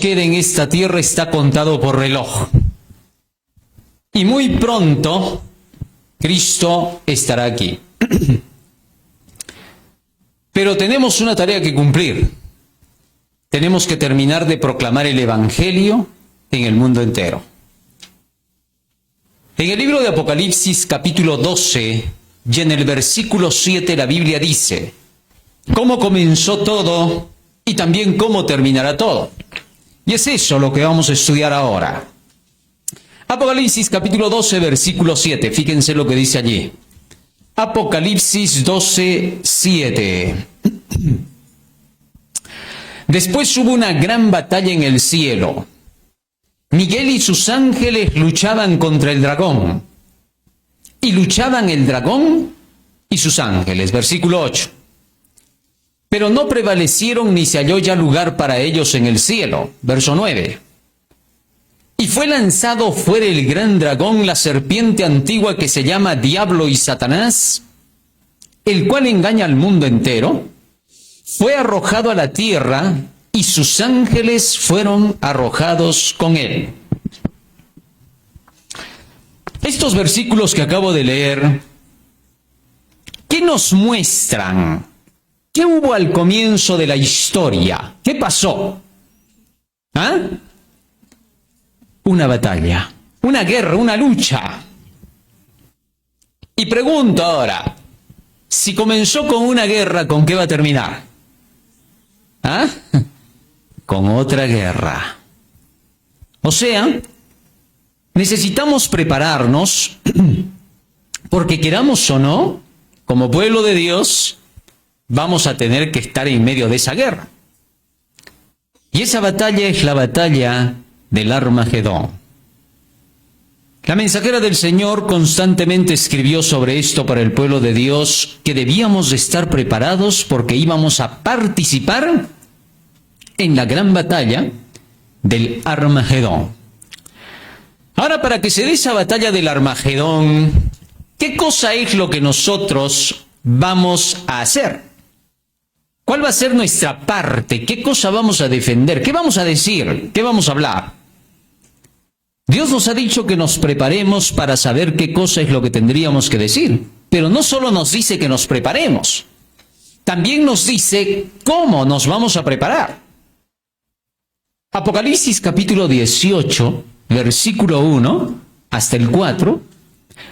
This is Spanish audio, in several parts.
quede en esta tierra está contado por reloj. Y muy pronto Cristo estará aquí. Pero tenemos una tarea que cumplir. Tenemos que terminar de proclamar el Evangelio en el mundo entero. En el libro de Apocalipsis, capítulo 12, y en el versículo 7, la Biblia dice cómo comenzó todo y también cómo terminará todo. Y es eso lo que vamos a estudiar ahora. Apocalipsis, capítulo 12, versículo 7. Fíjense lo que dice allí. Apocalipsis 12, 7. Después hubo una gran batalla en el cielo. Miguel y sus ángeles luchaban contra el dragón. Y luchaban el dragón y sus ángeles. Versículo 8. Pero no prevalecieron ni se halló ya lugar para ellos en el cielo. Verso 9. Y fue lanzado fuera el gran dragón, la serpiente antigua que se llama Diablo y Satanás, el cual engaña al mundo entero. Fue arrojado a la tierra y sus ángeles fueron arrojados con él. Estos versículos que acabo de leer, ¿qué nos muestran? ¿Qué hubo al comienzo de la historia? ¿Qué pasó? ¿Ah? Una batalla, una guerra, una lucha. Y pregunto ahora, si comenzó con una guerra, ¿con qué va a terminar? ¿Ah? Con otra guerra. O sea, necesitamos prepararnos, porque queramos o no, como pueblo de Dios, vamos a tener que estar en medio de esa guerra. Y esa batalla es la batalla del Armagedón. La mensajera del Señor constantemente escribió sobre esto para el pueblo de Dios, que debíamos de estar preparados porque íbamos a participar en la gran batalla del Armagedón. Ahora, para que se dé esa batalla del Armagedón, ¿qué cosa es lo que nosotros vamos a hacer? ¿Cuál va a ser nuestra parte? ¿Qué cosa vamos a defender? ¿Qué vamos a decir? ¿Qué vamos a hablar? Dios nos ha dicho que nos preparemos para saber qué cosa es lo que tendríamos que decir. Pero no solo nos dice que nos preparemos, también nos dice cómo nos vamos a preparar. Apocalipsis capítulo 18, versículo 1 hasta el 4,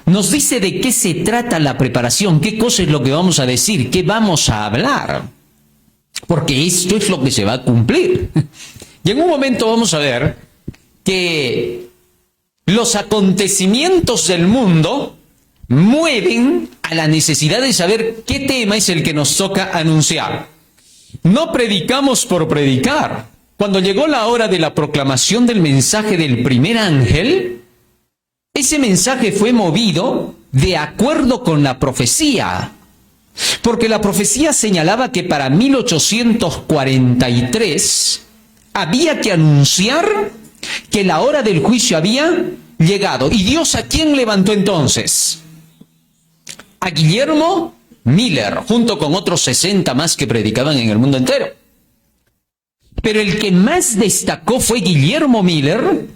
nos dice de qué se trata la preparación, qué cosa es lo que vamos a decir, qué vamos a hablar. Porque esto es lo que se va a cumplir. Y en un momento vamos a ver que los acontecimientos del mundo mueven a la necesidad de saber qué tema es el que nos toca anunciar. No predicamos por predicar. Cuando llegó la hora de la proclamación del mensaje del primer ángel, ese mensaje fue movido de acuerdo con la profecía. Porque la profecía señalaba que para 1843 había que anunciar que la hora del juicio había llegado. ¿Y Dios a quién levantó entonces? A Guillermo Miller, junto con otros 60 más que predicaban en el mundo entero. Pero el que más destacó fue Guillermo Miller,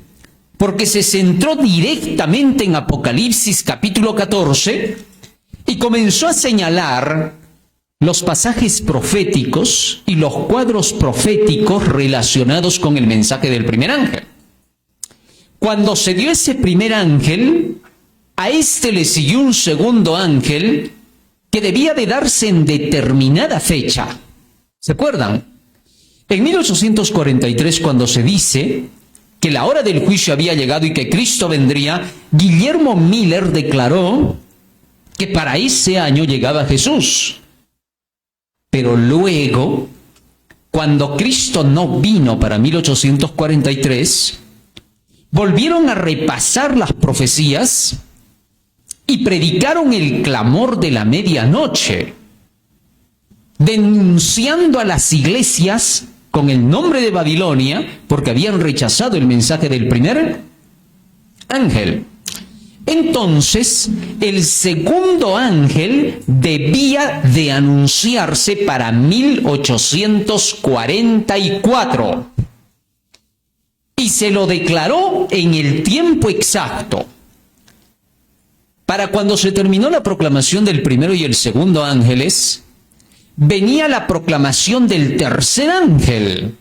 porque se centró directamente en Apocalipsis capítulo 14 y comenzó a señalar los pasajes proféticos y los cuadros proféticos relacionados con el mensaje del primer ángel. Cuando se dio ese primer ángel, a este le siguió un segundo ángel que debía de darse en determinada fecha. ¿Se acuerdan? En 1843, cuando se dice que la hora del juicio había llegado y que Cristo vendría, Guillermo Miller declaró que para ese año llegaba Jesús. Pero luego, cuando Cristo no vino para 1843, volvieron a repasar las profecías y predicaron el clamor de la medianoche, denunciando a las iglesias con el nombre de Babilonia, porque habían rechazado el mensaje del primer ángel. Entonces, el segundo ángel debía de anunciarse para 1844. y se lo declaró en el tiempo exacto. Para cuando se terminó la proclamación del primero y el segundo ángeles, venía la proclamación del tercer ángel.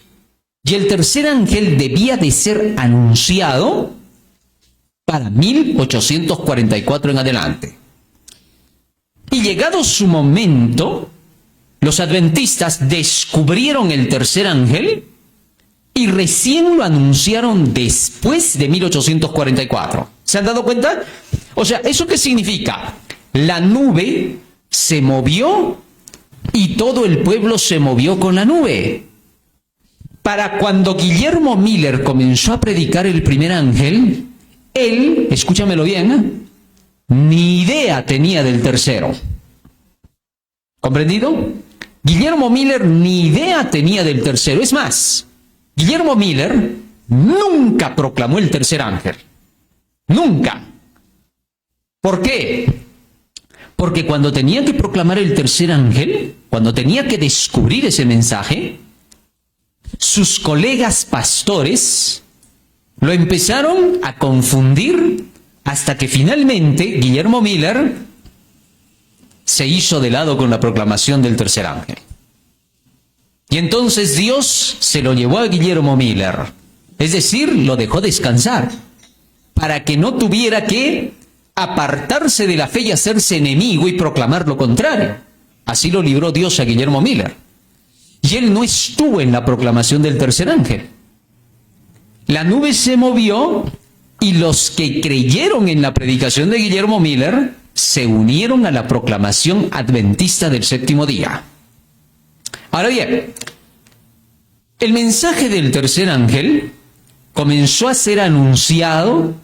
Y el tercer ángel debía de ser anunciado para 1844 en adelante. Y llegado su momento, los adventistas descubrieron el tercer ángel y recién lo anunciaron después de 1844. ¿Se han dado cuenta? O sea, ¿eso qué significa? La nube se movió y todo el pueblo se movió con la nube. Para cuando Guillermo Miller comenzó a predicar el primer ángel, él, escúchamelo bien, ni idea tenía del tercero. ¿Comprendido? Guillermo Miller ni idea tenía del tercero. Es más, Guillermo Miller nunca proclamó el tercer ángel. Nunca. ¿Por qué? Porque cuando tenía que proclamar el tercer ángel, cuando tenía que descubrir ese mensaje, sus colegas pastores lo empezaron a confundir hasta que finalmente Guillermo Miller se hizo de lado con la proclamación del tercer ángel. Y entonces Dios se lo llevó a Guillermo Miller, es decir, lo dejó descansar, para que no tuviera que apartarse de la fe y hacerse enemigo y proclamar lo contrario. Así lo libró Dios a Guillermo Miller. Y él no estuvo en la proclamación del tercer ángel. La nube se movió y los que creyeron en la predicación de Guillermo Miller se unieron a la proclamación adventista del séptimo día. Ahora bien, el mensaje del tercer ángel comenzó a ser anunciado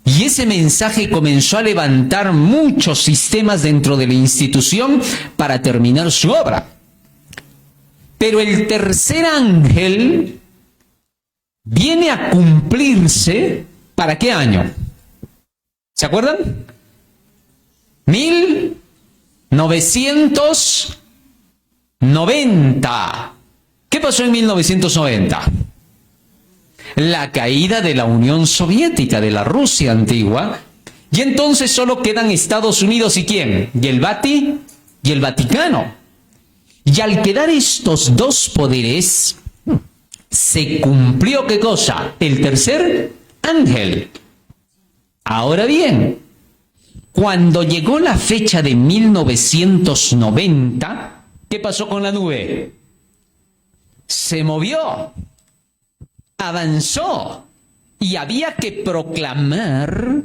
y ese mensaje comenzó a levantar muchos sistemas dentro de la institución para terminar su obra. Pero el tercer ángel viene a cumplirse, ¿para qué año? ¿Se acuerdan? 1990. ¿Qué pasó en 1990? La caída de la Unión Soviética, de la Rusia antigua, y entonces solo quedan Estados Unidos y ¿quién? Y el Vaticano. Y al quedar estos dos poderes, se cumplió ¿qué cosa? El tercer ángel. Ahora bien, cuando llegó la fecha de 1990, ¿qué pasó con la nube? Se movió, avanzó, y había que proclamar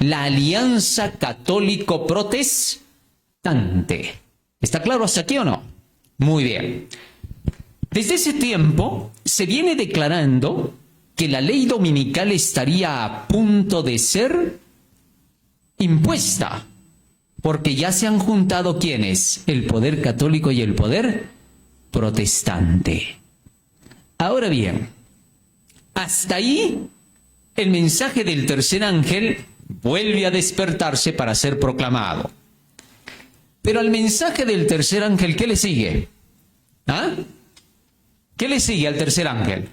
la alianza católico-protestante. ¿Está claro hasta aquí o no? Muy bien. Desde ese tiempo se viene declarando que la ley dominical estaría a punto de ser impuesta, porque ya se han juntado ¿quiénes? El poder católico y el poder protestante. Ahora bien, hasta ahí el mensaje del tercer ángel vuelve a despertarse para ser proclamado. Pero al mensaje del tercer ángel, ¿qué le sigue? ¿Ah? ¿Qué le sigue al tercer ángel?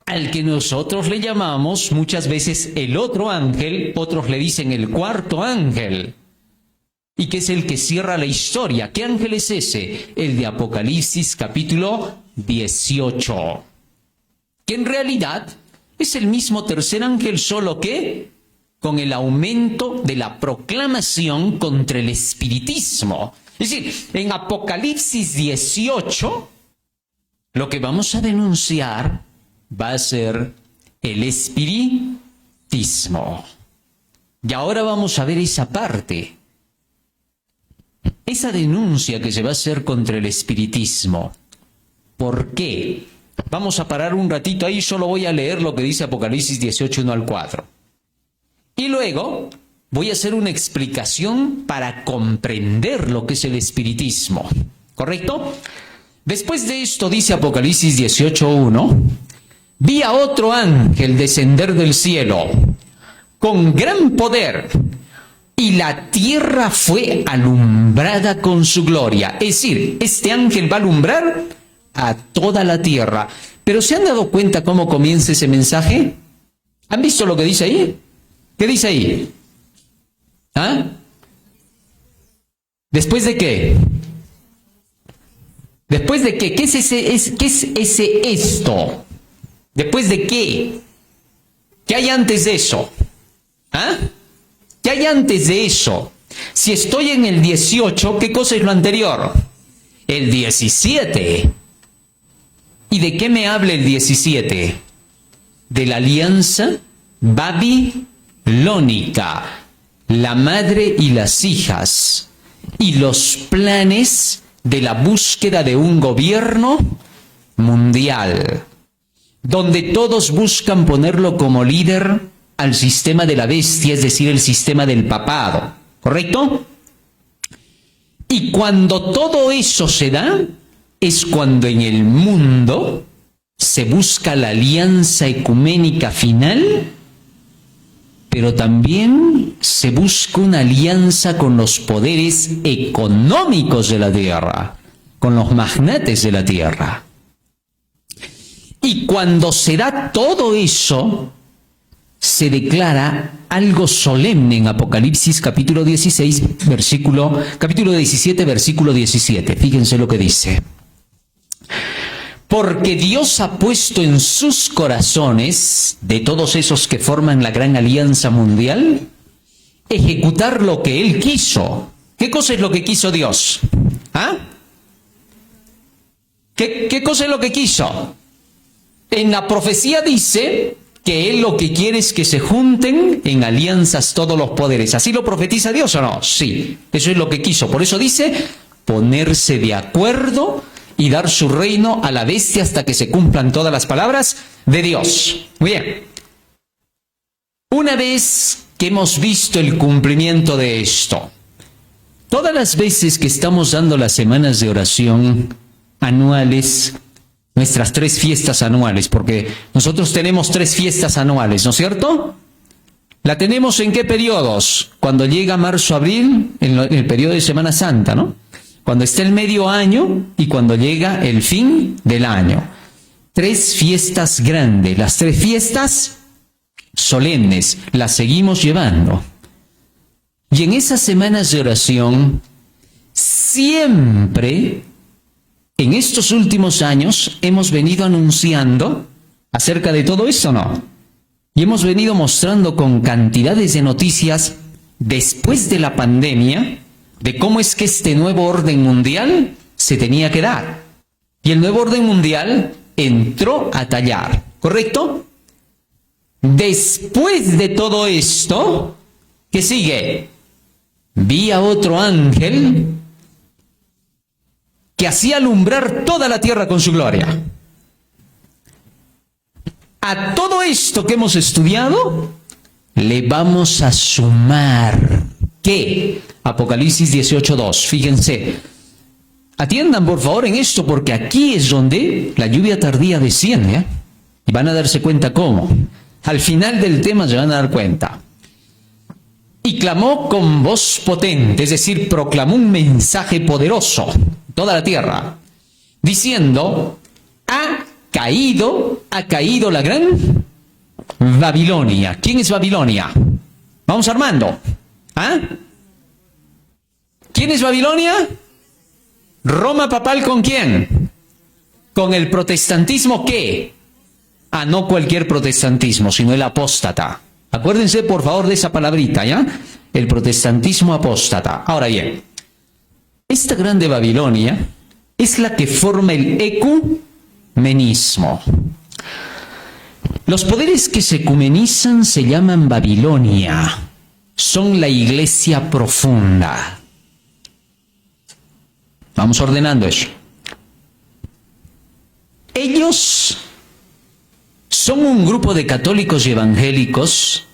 Al que nosotros le llamamos muchas veces el otro ángel, otros le dicen el cuarto ángel, y que es el que cierra la historia. ¿Qué ángel es ese? El de Apocalipsis capítulo 18, que en realidad es el mismo tercer ángel, solo que con el aumento de la proclamación contra el espiritismo. Es decir, en Apocalipsis 18, lo que vamos a denunciar va a ser el espiritismo. Y ahora vamos a ver esa parte. Esa denuncia que se va a hacer contra el espiritismo. ¿Por qué? Vamos a parar un ratito ahí, solo voy a leer lo que dice Apocalipsis 18, 1 al 4. Y luego voy a hacer una explicación para comprender lo que es el espiritismo. ¿Correcto? Después de esto dice Apocalipsis 18, 1. Vi a otro ángel descender del cielo con gran poder, y la tierra fue alumbrada con su gloria. Es decir, este ángel va a alumbrar a toda la tierra. Pero ¿se han dado cuenta cómo comienza ese mensaje? ¿Han visto lo que dice ahí? ¿Qué dice ahí? ¿Ah? ¿Después de qué? ¿Después de qué? ¿Qué es ese esto? ¿Después de qué? ¿Qué hay antes de eso? ¿Ah? ¿Qué hay antes de eso? Si estoy en el 18, ¿qué cosa es lo anterior? El 17. ¿Y de qué me habla el 17? De la alianza babilónica, la madre y las hijas, y los planes de la búsqueda de un gobierno mundial, donde todos buscan ponerlo como líder al sistema de la bestia, es decir, el sistema del papado, ¿correcto? Y cuando todo eso se da, es cuando en el mundo se busca la alianza ecuménica final, pero también se busca una alianza con los poderes económicos de la tierra, con los magnates de la tierra. Y cuando se da todo eso, se declara algo solemne en Apocalipsis capítulo 17, versículo 17. Fíjense lo que dice. Porque Dios ha puesto en sus corazones, de todos esos que forman la gran alianza mundial, ejecutar lo que Él quiso. ¿Qué cosa es lo que quiso Dios? ¿Ah? ¿Qué cosa es lo que quiso? En la profecía dice que Él lo que quiere es que se junten en alianzas todos los poderes. ¿Así lo profetiza Dios o no? Sí, eso es lo que quiso. Por eso dice, ponerse de acuerdo y dar su reino a la bestia hasta que se cumplan todas las palabras de Dios. Muy bien. Una vez que hemos visto el cumplimiento de esto, todas las veces que estamos dando las semanas de oración anuales, nuestras 3 fiestas anuales, porque nosotros tenemos 3 fiestas anuales, ¿no es cierto? ¿La tenemos en qué periodos? Cuando llega marzo, abril, en el periodo de Semana Santa, ¿no? Cuando está el medio año y cuando llega el fin del año. 3 fiestas grandes, las 3 fiestas solemnes, las seguimos llevando. Y en esas semanas de oración, siempre, en estos últimos años, hemos venido anunciando acerca de todo esto, ¿no? Y hemos venido mostrando con cantidades de noticias después de la pandemia, de cómo es que este nuevo orden mundial se tenía que dar. Y el nuevo orden mundial entró a tallar, ¿correcto? Después de todo esto, ¿qué sigue? Vi a otro ángel que hacía alumbrar toda la tierra con su gloria. A todo esto que hemos estudiado, le vamos a sumar, ¿qué? Apocalipsis 18:2, fíjense. Atiendan por favor en esto, porque aquí es donde la lluvia tardía desciende, ¿eh? Y van a darse cuenta cómo. Al final del tema se van a dar cuenta. Y clamó con voz potente, es decir, proclamó un mensaje poderoso, toda la tierra, diciendo, ha caído la gran Babilonia. ¿Quién es Babilonia? Vamos armando. ¿Ah? ¿Quién es Babilonia? Roma papal, ¿con quién? Con el protestantismo, ¿qué? No cualquier protestantismo, sino el apóstata. Acuérdense por favor de esa palabrita, ¿ya? El protestantismo apóstata. Ahora bien, esta grande Babilonia es la que forma el ecumenismo. Los poderes que se ecumenizan se llaman Babilonia. Son la iglesia profunda. Vamos ordenando eso. Ellos son un grupo de católicos y evangélicos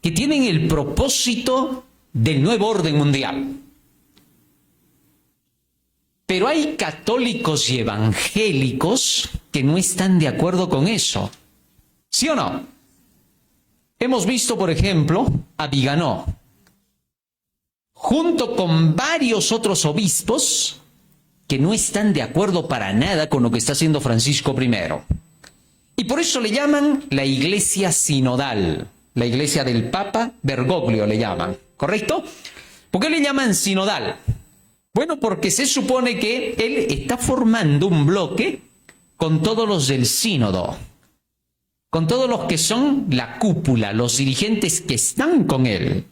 que tienen el propósito del nuevo orden mundial. Pero hay católicos y evangélicos que no están de acuerdo con eso. ¿Sí o no? Hemos visto, por ejemplo, a Viganó, junto con varios otros obispos, que no están de acuerdo para nada con lo que está haciendo Francisco I. Y por eso le llaman la iglesia sinodal, la iglesia del Papa Bergoglio le llaman, ¿correcto? ¿Por qué le llaman sinodal? Bueno, porque se supone que él está formando un bloque con todos los del sínodo, con todos los que son la cúpula, los dirigentes que están con él.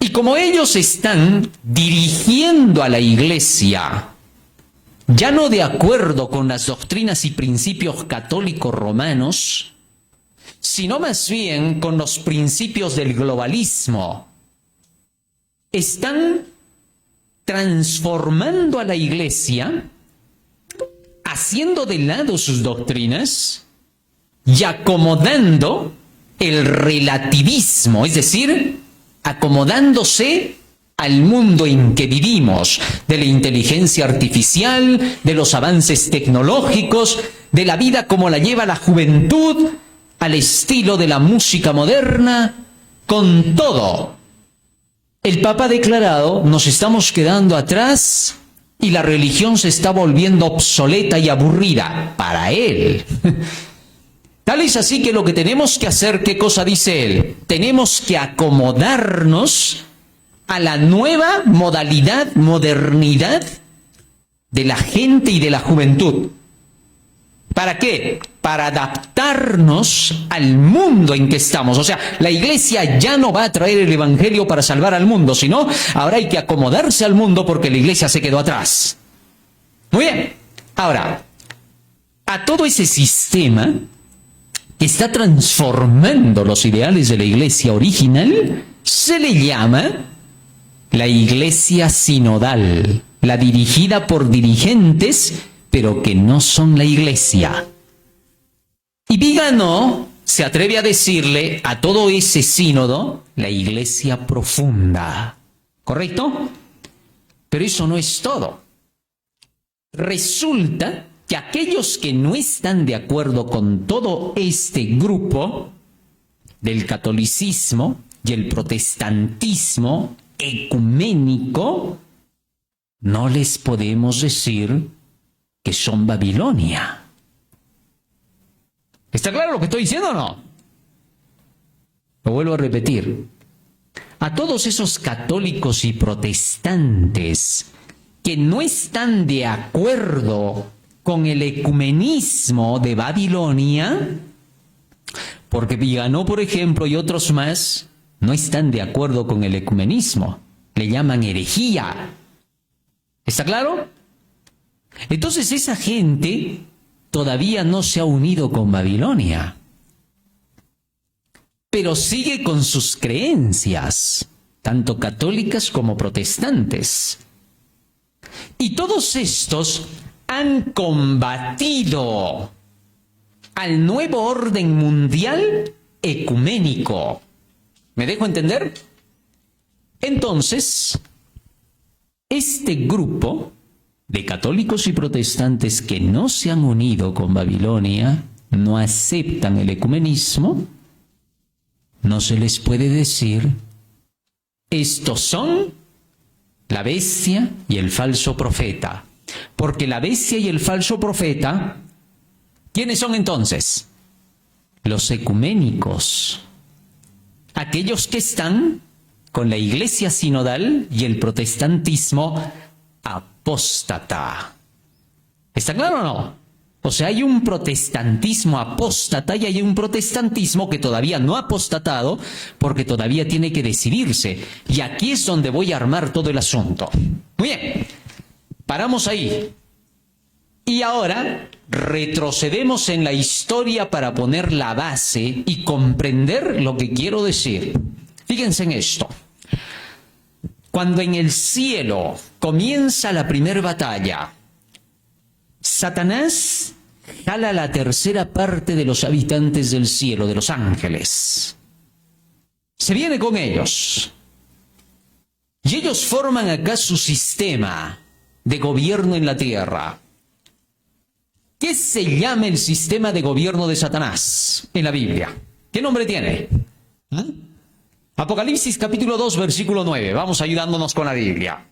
Y como ellos están dirigiendo a la iglesia, ya no de acuerdo con las doctrinas y principios católicos romanos, sino más bien con los principios del globalismo, están transformando a la iglesia, haciendo de lado sus doctrinas y acomodando el relativismo, es decir, acomodándose al mundo en que vivimos, de la inteligencia artificial, de los avances tecnológicos, de la vida como la lleva la juventud, al estilo de la música moderna, con todo. El Papa ha declarado, nos estamos quedando atrás y la religión se está volviendo obsoleta y aburrida para él. Tal es así que lo que tenemos que hacer, ¿qué cosa dice él? Tenemos que acomodarnos a la nueva modalidad, modernidad de la gente y de la juventud. ¿Para qué? Para adaptarnos al mundo en que estamos. O sea, la iglesia ya no va a traer el evangelio para salvar al mundo, sino ahora hay que acomodarse al mundo porque la iglesia se quedó atrás. Muy bien. Ahora, a todo ese sistema que está transformando los ideales de la iglesia original, se le llama la iglesia sinodal, la dirigida por dirigentes, pero que no son la iglesia. Y Vigano se atreve a decirle a todo ese sínodo, la iglesia profunda. ¿Correcto? Pero eso no es todo. Resulta que aquellos que no están de acuerdo con todo este grupo del catolicismo y el protestantismo ecuménico, no les podemos decir que son Babilonia. ¿Está claro lo que estoy diciendo o no? Lo vuelvo a repetir. A todos esos católicos y protestantes que no están de acuerdo con el ecumenismo de Babilonia, porque Vigano, por ejemplo, y otros más, no están de acuerdo con el ecumenismo. Le llaman herejía. ¿Está claro? Entonces esa gente todavía no se ha unido con Babilonia, pero sigue con sus creencias, tanto católicas como protestantes. Y todos estos han combatido al nuevo orden mundial ecuménico. ¿Me dejo entender? Entonces, este grupo de católicos y protestantes que no se han unido con Babilonia, no aceptan el ecumenismo, no se les puede decir, estos son la bestia y el falso profeta. Porque la bestia y el falso profeta, ¿quiénes son entonces? Los ecuménicos. Aquellos que están con la iglesia sinodal y el protestantismo apóstata. ¿Está claro o no? O sea, hay un protestantismo apóstata y hay un protestantismo que todavía no ha apostatado porque todavía tiene que decidirse. Y aquí es donde voy a armar todo el asunto. Muy bien, paramos ahí. Y ahora retrocedemos en la historia para poner la base y comprender lo que quiero decir. Fíjense en esto. Cuando en el cielo comienza la primera batalla, Satanás jala la tercera parte de los habitantes del cielo, de los ángeles. Se viene con ellos. Y ellos forman acá su sistema de gobierno en la tierra. ¿Qué se llama el sistema de gobierno de Satanás en la Biblia? ¿Qué nombre tiene? Apocalipsis capítulo 2, versículo 9. Vamos ayudándonos con la Biblia.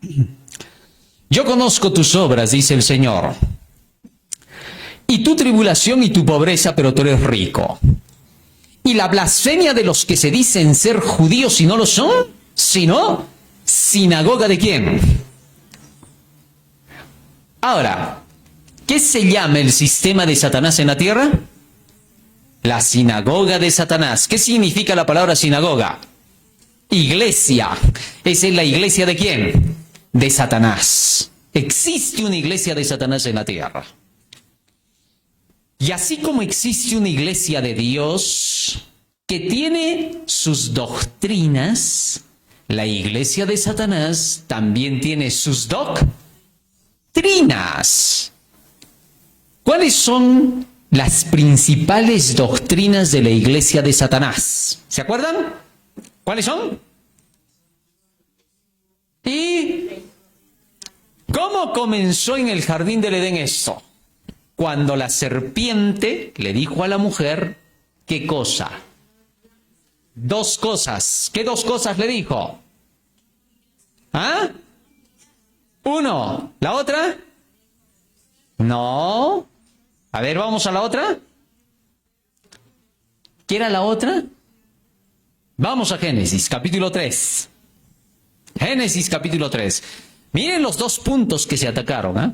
Yo conozco tus obras, dice el Señor, y tu tribulación y tu pobreza, pero tú eres rico. Y la blasfemia de los que se dicen ser judíos y no lo son, sino sinagoga de quién. Ahora, ¿qué se llama el sistema de Satanás en la tierra? La sinagoga de Satanás. ¿Qué significa la palabra sinagoga? Iglesia. ¿Esa es la iglesia de quién? De Satanás. Existe una iglesia de Satanás en la tierra. Y así como existe una iglesia de Dios que tiene sus doctrinas, la iglesia de Satanás también tiene sus doctrinas. ¿Cuáles son las principales doctrinas de la iglesia de Satanás? ¿Se acuerdan? ¿Cuáles son? ¿Y cómo comenzó en el jardín del Edén esto? Cuando la serpiente le dijo a la mujer, ¿qué cosa? Dos cosas. ¿Qué dos cosas le dijo? ¿Ah? Uno. ¿La otra? No. A ver, vamos a la otra. ¿Qué era la otra? Vamos a Génesis, capítulo 3. Génesis, capítulo 3. Miren los dos puntos que se atacaron, ¿eh?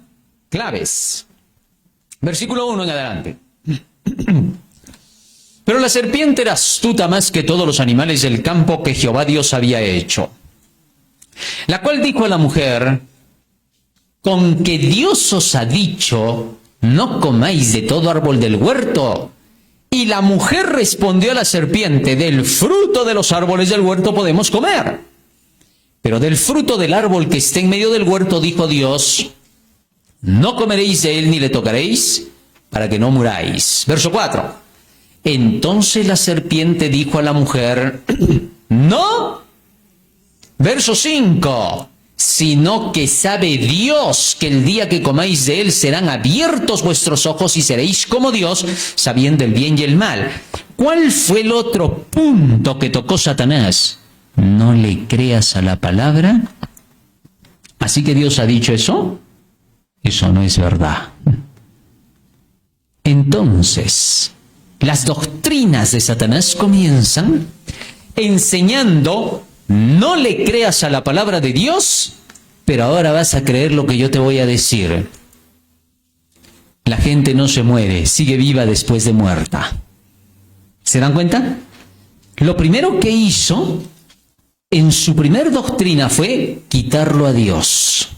Claves. Versículo 1 en adelante. Pero la serpiente era astuta más que todos los animales del campo que Jehová Dios había hecho, la cual dijo a la mujer, con que Dios os ha dicho, no comáis de todo árbol del huerto. Y la mujer respondió a la serpiente, del fruto de los árboles del huerto podemos comer, pero del fruto del árbol que está en medio del huerto, dijo Dios, no comeréis de él ni le tocaréis, para que no muráis. Verso 4. Entonces la serpiente dijo a la mujer, no. Verso 5. Sino que sabe Dios que el día que comáis de él serán abiertos vuestros ojos y seréis como Dios, sabiendo el bien y el mal. ¿Cuál fue el otro punto que tocó Satanás? No le creas a la palabra. Así que Dios ha dicho eso. Eso no es verdad. Entonces, las doctrinas de Satanás comienzan enseñando, no le creas a la palabra de Dios, pero ahora vas a creer lo que yo te voy a decir. La gente no se muere, sigue viva después de muerta. ¿Se dan cuenta? Lo primero que hizo en su primer doctrina fue quitarlo a Dios.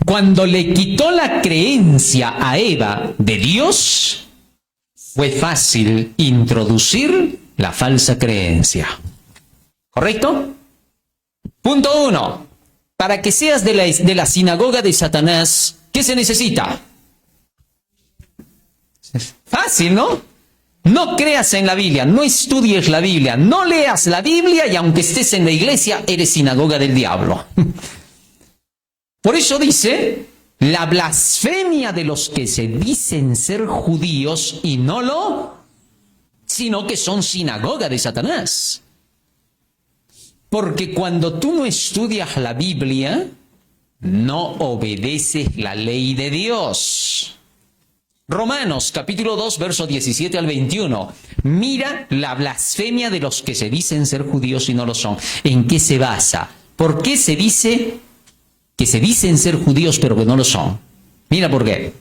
Cuando le quitó la creencia a Eva de Dios, fue fácil introducir la falsa creencia. ¿Correcto? Punto 1. Para que seas de la sinagoga de Satanás, ¿qué se necesita? Fácil, ¿no? No creas en la Biblia, no estudies la Biblia, no leas la Biblia y aunque estés en la iglesia, eres sinagoga del diablo. Por eso dice, la blasfemia de los que se dicen ser judíos y no lo, sino que son sinagoga de Satanás. Porque cuando tú no estudias la Biblia, no obedeces la ley de Dios. Romanos, capítulo 2, verso 17 al 21. Mira la blasfemia de los que se dicen ser judíos y no lo son. ¿En qué se basa? ¿Por qué se dice que se dicen ser judíos pero que no lo son? Mira por qué.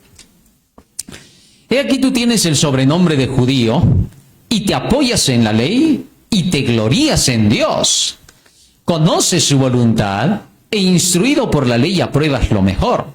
He aquí tú tienes el sobrenombre de judío y te apoyas en la ley y te glorías en Dios. Conoces su voluntad e instruido por la ley apruebas lo mejor.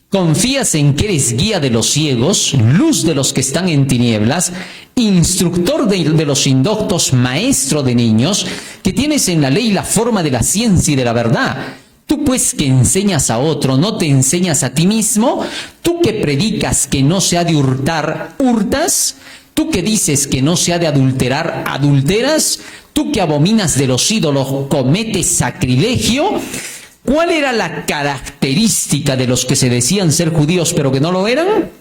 Confías en que eres guía de los ciegos, luz de los que están en tinieblas, instructor de los indoctos, maestro de niños, que tienes en la ley la forma de la ciencia y de la verdad. Tú pues que enseñas a otro, ¿no te enseñas a ti mismo? Tú que predicas que no se ha de hurtar, ¿hurtas? Tú que dices que no se ha de adulterar, ¿adulteras? Tú que abominas de los ídolos, ¿cometes sacrilegio? ¿Cuál era la característica de los que se decían ser judíos pero que no lo eran?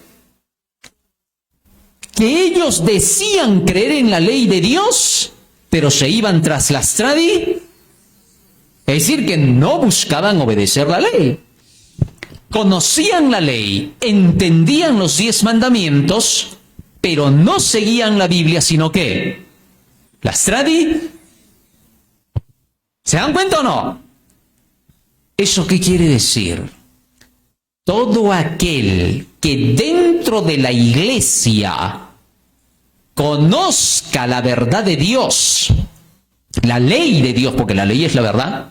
Que ellos decían creer en la ley de Dios, pero se iban tras las tradiciones. Es decir, que no buscaban obedecer la ley. Conocían la ley, entendían los 10 mandamientos, pero no seguían la Biblia, sino que las tradiciones. ¿Se dan cuenta o no? ¿Eso qué quiere decir? Todo aquel que dentro de la iglesia conozca la verdad de Dios, la ley de Dios, porque la ley es la verdad,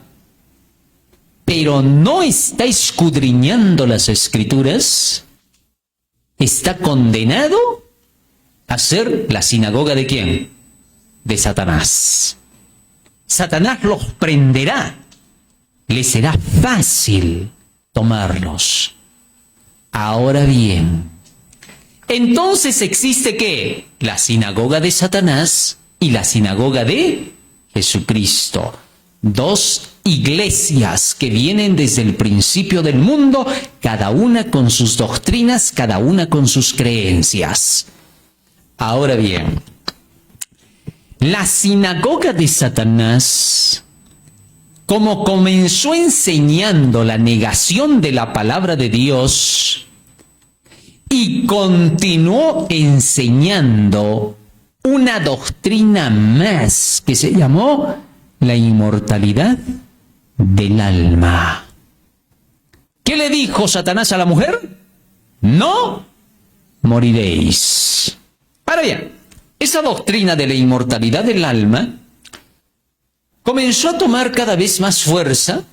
pero no está escudriñando las Escrituras, está condenado a ser la sinagoga ¿de quién? De Satanás. Satanás los prenderá, le será fácil tomarlos. Ahora bien, entonces existe ¿qué? La sinagoga de Satanás y la sinagoga de Jesucristo. Dos iglesias que vienen desde el principio del mundo, cada una con sus doctrinas, cada una con sus creencias. Ahora bien, la sinagoga de Satanás, como comenzó enseñando la negación de la palabra de Dios y continuó enseñando una doctrina más que se llamó la inmortalidad del alma. ¿Qué le dijo Satanás a la mujer? No moriréis. Ahora bien, esa doctrina de la inmortalidad del alma comenzó a tomar cada vez más fuerza,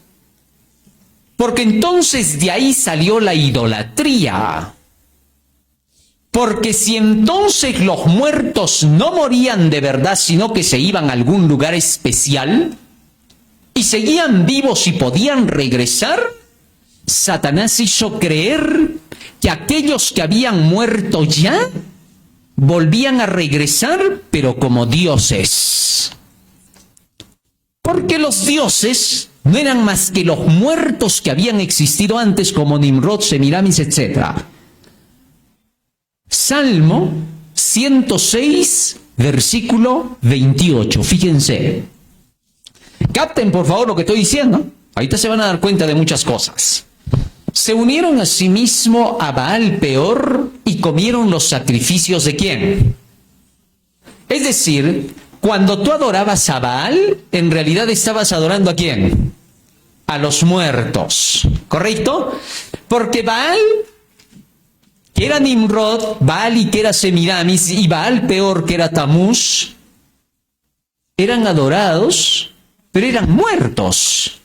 porque entonces de ahí salió la idolatría. Porque si entonces los muertos no morían de verdad, sino que se iban a algún lugar especial, y seguían vivos y podían regresar, Satanás hizo creer que aquellos que habían muerto ya, volvían a regresar, pero como dioses. Porque los dioses no eran más que los muertos que habían existido antes, como Nimrod, Semiramis, etc. Salmo 106, versículo 28. Fíjense. Capten, por favor, lo que estoy diciendo. Ahorita se van a dar cuenta de muchas cosas. Se unieron a sí mismo a Baal Peor y comieron los sacrificios ¿de quién? Es decir, cuando tú adorabas a Baal, en realidad estabas adorando ¿a quién? A los muertos, ¿correcto? Porque Baal, que era Nimrod, Baal y que era Semiramis, y Baal Peor, que era Tamuz, eran adorados, pero eran muertos.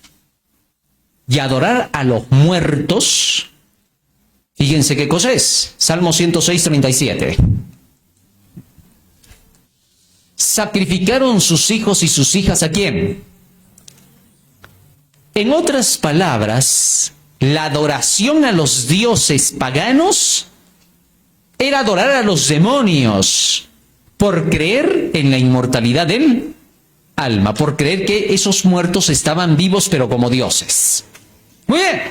Y adorar a los muertos, fíjense qué cosa es. Salmo 106, 37. Sacrificaron sus hijos y sus hijas ¿a quién? En otras palabras, la adoración a los dioses paganos era adorar a los demonios por creer en la inmortalidad del alma, por creer que esos muertos estaban vivos pero como dioses. Muy bien.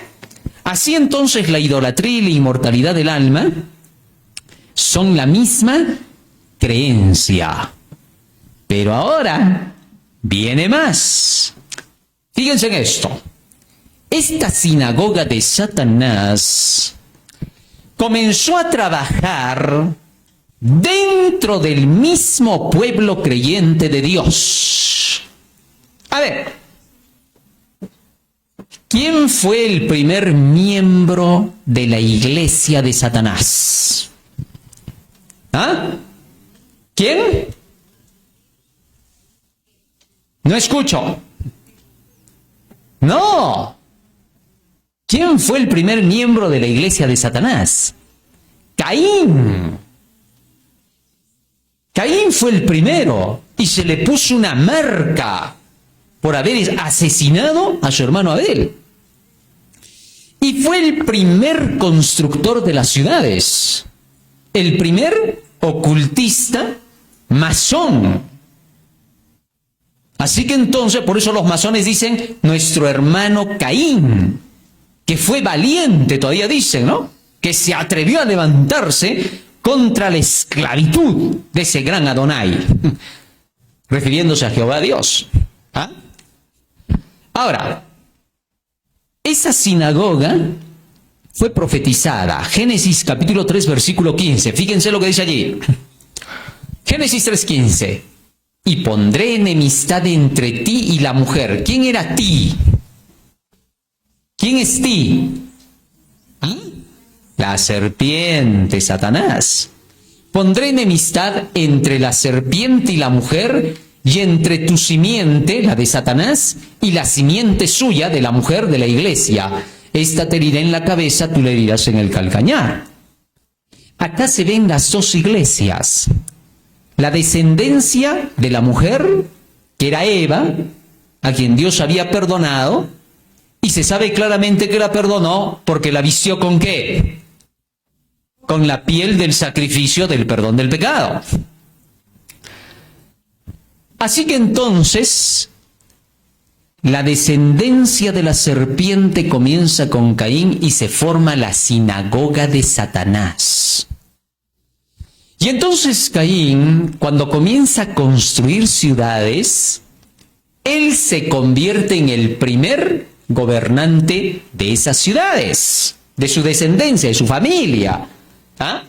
Así entonces la idolatría y la inmortalidad del alma son la misma creencia. Pero ahora viene más. Fíjense en esto. Esta sinagoga de Satanás comenzó a trabajar dentro del mismo pueblo creyente de Dios. A ver, ¿quién fue el primer miembro de la iglesia de Satanás? ¿Ah? ¿Quién? No escucho. No. ¿Quién fue el primer miembro de la iglesia de Satanás? Caín. Caín fue el primero y se le puso una marca por haber asesinado a su hermano Abel. Y fue el primer constructor de las ciudades, el primer ocultista masón. Así que entonces, por eso los masones dicen, nuestro hermano Caín, que fue valiente, todavía dicen, ¿no? Que se atrevió a levantarse contra la esclavitud de ese gran Adonai, refiriéndose a Jehová Dios. ¿Ah? Ahora, esa sinagoga fue profetizada. Génesis capítulo 3, versículo 15. Fíjense lo que dice allí. Génesis 3:15. Y pondré enemistad entre ti y la mujer. ¿Quién era ti? ¿Quién es ti? ¿Ah? La serpiente, Satanás. Pondré enemistad entre la serpiente y la mujer, y entre tu simiente, la de Satanás, y la simiente suya, de la mujer de la iglesia. Esta te herirá en la cabeza, tú le herirás en el calcañar. Acá se ven las dos iglesias. La descendencia de la mujer, que era Eva, a quien Dios había perdonado, y se sabe claramente que la perdonó porque la vistió ¿con qué? Con la piel del sacrificio del perdón del pecado. Así que entonces, la descendencia de la serpiente comienza con Caín y se forma la sinagoga de Satanás. Y entonces Caín, cuando comienza a construir ciudades, él se convierte en el primer gobernante de esas ciudades, de su descendencia, de su familia. ¿Ah?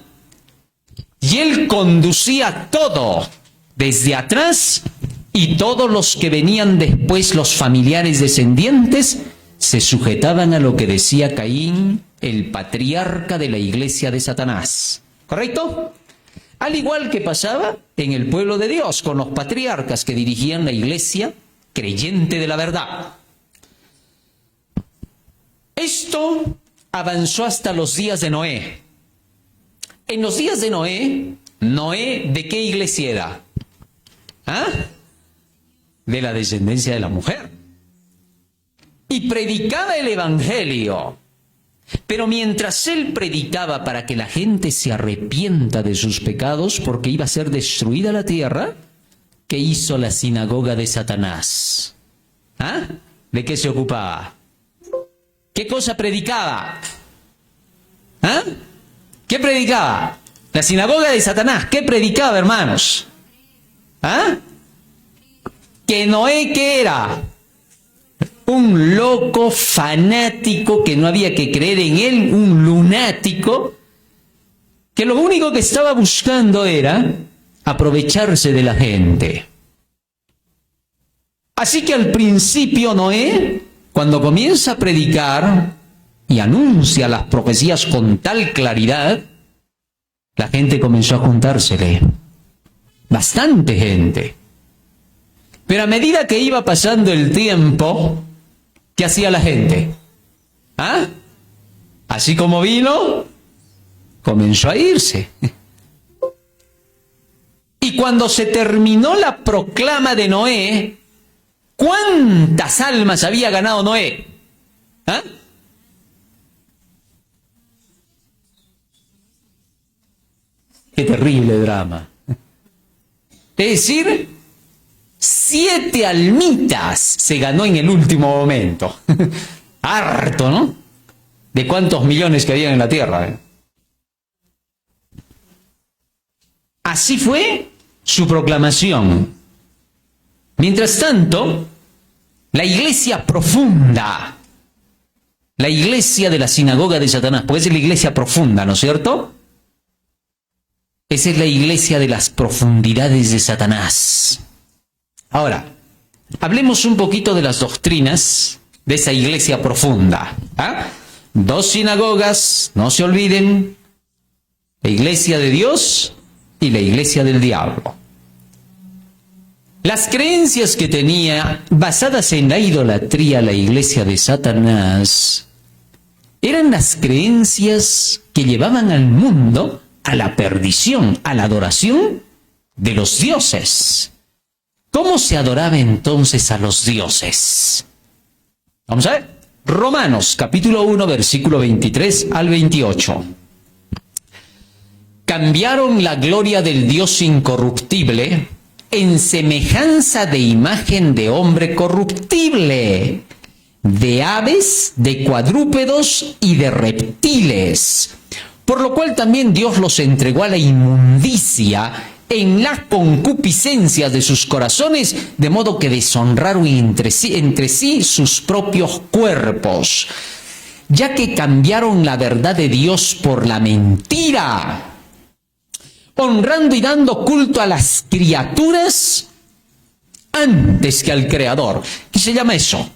Y él conducía todo desde atrás, y todos los que venían después, los familiares descendientes, se sujetaban a lo que decía Caín, el patriarca de la iglesia de Satanás. ¿Correcto? Al igual que pasaba en el pueblo de Dios, con los patriarcas que dirigían la iglesia creyente de la verdad. Esto avanzó hasta los días de Noé. En los días de Noé, ¿Noé de qué iglesia era? ¿Ah? De la descendencia de la mujer. Y predicaba el evangelio. Pero mientras él predicaba para que la gente se arrepienta de sus pecados, porque iba a ser destruida la tierra, ¿qué hizo la sinagoga de Satanás? ¿Ah? ¿De qué se ocupaba? ¿Qué cosa predicaba? ¿Ah? ¿Qué predicaba? La sinagoga de Satanás, ¿qué predicaba, hermanos? ¿Ah? Que Noé, ¿qué era? Un loco fanático que no había que creer en él, un lunático, que lo único que estaba buscando era aprovecharse de la gente. Así que al principio Noé, cuando comienza a predicar y anuncia las profecías con tal claridad, la gente comenzó a juntársele. Bastante gente. Pero a medida que iba pasando el tiempo, ¿qué hacía la gente? ¿Ah? Así como vino, comenzó a irse. Y cuando se terminó la proclama de Noé, ¿cuántas almas había ganado Noé? ¿Ah? Qué terrible drama. Es decir, 7 almitas se ganó en el último momento. Harto, ¿no? De cuántos millones que había en la tierra. Así fue su proclamación. Mientras tanto, la iglesia profunda, la iglesia de la sinagoga de Satanás, porque esa es la iglesia profunda, ¿no es cierto? Esa es la iglesia de las profundidades de Satanás. Ahora, hablemos un poquito de las doctrinas de esa iglesia profunda. ¿Ah? 2 sinagogas, no se olviden, la iglesia de Dios y la iglesia del diablo. Las creencias que tenía, basadas en la idolatría, la iglesia de Satanás, eran las creencias que llevaban al mundo a la perdición, a la adoración de los dioses. ¿Cómo se adoraba entonces a los dioses? Vamos a ver. Romanos, capítulo 1, versículo 23 al 28. Cambiaron la gloria del Dios incorruptible en semejanza de imagen de hombre corruptible, de aves, de cuadrúpedos y de reptiles, por lo cual también Dios los entregó a la inmundicia en las concupiscencias de sus corazones, de modo que deshonraron entre sí sus propios cuerpos, ya que cambiaron la verdad de Dios por la mentira, honrando y dando culto a las criaturas antes que al Creador. ¿Qué se llama eso?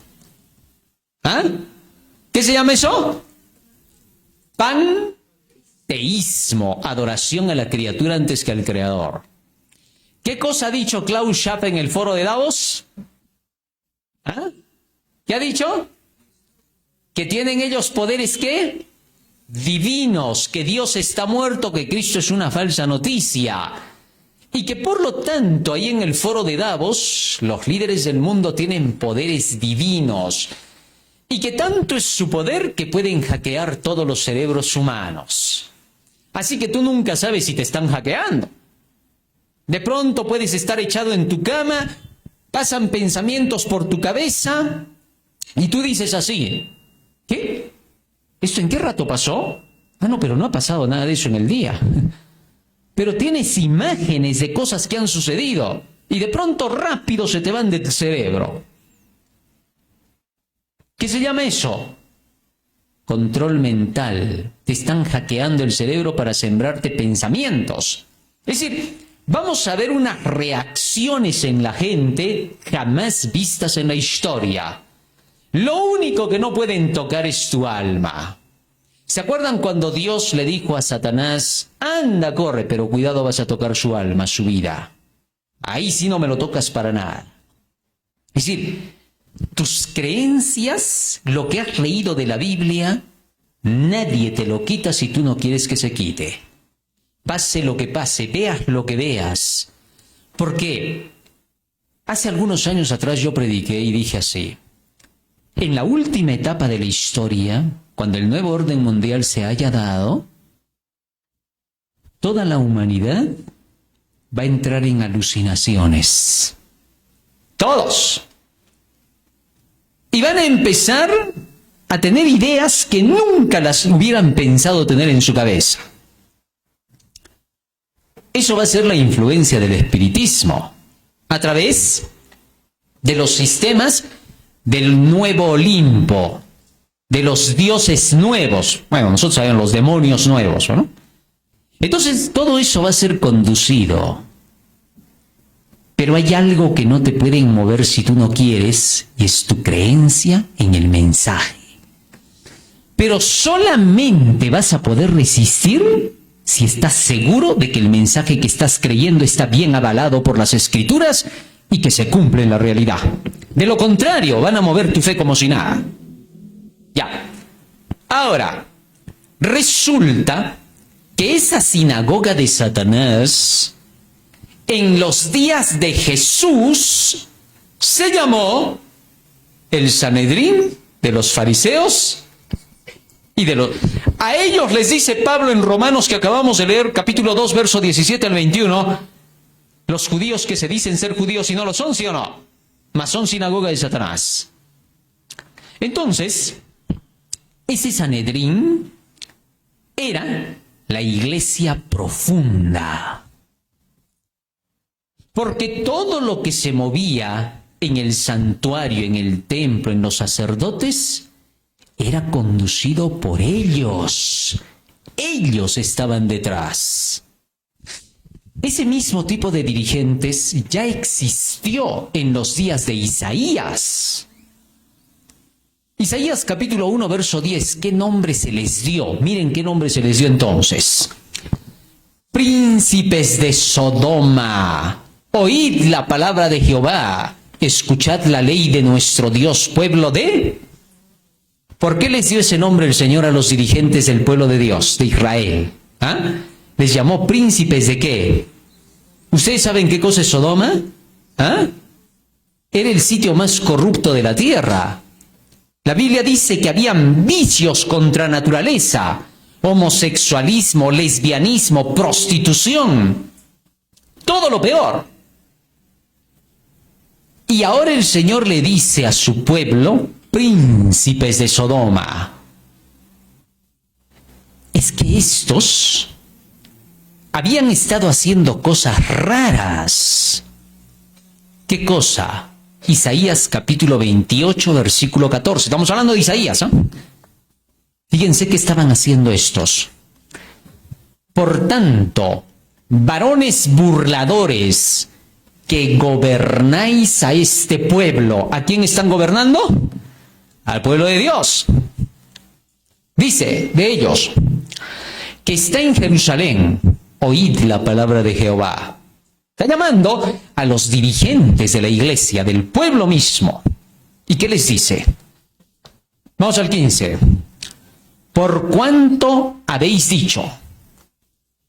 ¿Ah? ¿Qué se llama eso? Panteísmo, adoración a la criatura antes que al Creador. ¿Qué cosa ha dicho Klaus Schwab en el foro de Davos? ¿Ah? ¿Qué ha dicho? Que tienen ellos poderes, ¿qué? Divinos, que Dios está muerto, que Cristo es una falsa noticia. Y que por lo tanto, ahí en el foro de Davos, los líderes del mundo tienen poderes divinos. Y que tanto es su poder que pueden hackear todos los cerebros humanos. Así que tú nunca sabes si te están hackeando. De pronto puedes estar echado en tu cama, pasan pensamientos por tu cabeza, y tú dices así: ¿qué? ¿Esto en qué rato pasó? Ah, no, pero no ha pasado nada de eso en el día. Pero tienes imágenes de cosas que han sucedido, y de pronto rápido se te van del cerebro. ¿Qué se llama eso? Control mental. Te están hackeando el cerebro para sembrarte pensamientos. Es decir, vamos a ver unas reacciones en la gente jamás vistas en la historia. Lo único que no pueden tocar es tu alma. ¿Se acuerdan cuando Dios le dijo a Satanás: anda, corre, pero cuidado, vas a tocar su alma, su vida? Ahí sí no me lo tocas para nada. Es decir, tus creencias, lo que has leído de la Biblia, nadie te lo quita si tú no quieres que se quite. Pase lo que pase, veas lo que veas. Porque hace algunos años atrás yo prediqué y dije así: en la última etapa de la historia, cuando el nuevo orden mundial se haya dado, toda la humanidad va a entrar en alucinaciones. Todos. Y van a empezar a tener ideas que nunca las hubieran pensado tener en su cabeza. Eso va a ser la influencia del espiritismo, a través de los sistemas del nuevo Olimpo, de los dioses nuevos. Bueno, nosotros sabemos los demonios nuevos, ¿no? Entonces, todo eso va a ser conducido. Pero hay algo que no te pueden mover si tú no quieres, y es tu creencia en el mensaje. Pero solamente vas a poder resistir si estás seguro de que el mensaje que estás creyendo está bien avalado por las Escrituras y que se cumple en la realidad. De lo contrario, van a mover tu fe como si nada. Ya. Ahora, resulta que esa sinagoga de Satanás, en los días de Jesús, se llamó el Sanedrín de los fariseos y de los... A ellos les dice Pablo en Romanos, que acabamos de leer, capítulo 2, verso 17 al 21, los judíos que se dicen ser judíos y no lo son, ¿sí o no? Mas son sinagoga de Satanás. Entonces, ese Sanedrín era la iglesia profunda. Porque todo lo que se movía en el santuario, en el templo, en los sacerdotes, era conducido por ellos. Ellos estaban detrás. Ese mismo tipo de dirigentes ya existió en los días de Isaías. Isaías capítulo 1, verso 10, ¿qué nombre se les dio? Miren qué nombre se les dio entonces. Príncipes de Sodoma, oíd la palabra de Jehová, escuchad la ley de nuestro Dios, pueblo de... ¿Por qué les dio ese nombre el Señor a los dirigentes del pueblo de Dios, de Israel? ¿Ah? ¿Les llamó príncipes de qué? ¿Ustedes saben qué cosa es Sodoma? ¿Ah? Era el sitio más corrupto de la tierra. La Biblia dice que habían vicios contra naturaleza, homosexualismo, lesbianismo, prostitución, todo lo peor. Y ahora el Señor le dice a su pueblo, príncipes de Sodoma. Es que estos habían estado haciendo cosas raras. ¿Qué cosa? Isaías capítulo 28, versículo 14. Estamos hablando de Isaías, ¿eh? Fíjense qué estaban haciendo estos. Por tanto, varones burladores, que gobernáis a este pueblo. ¿A quién están gobernando? Al pueblo de Dios. Dice de ellos, que está en Jerusalén, oíd la palabra de Jehová. Está llamando a los dirigentes de la iglesia, del pueblo mismo. ¿Y qué les dice? Vamos al 15. Por cuanto habéis dicho,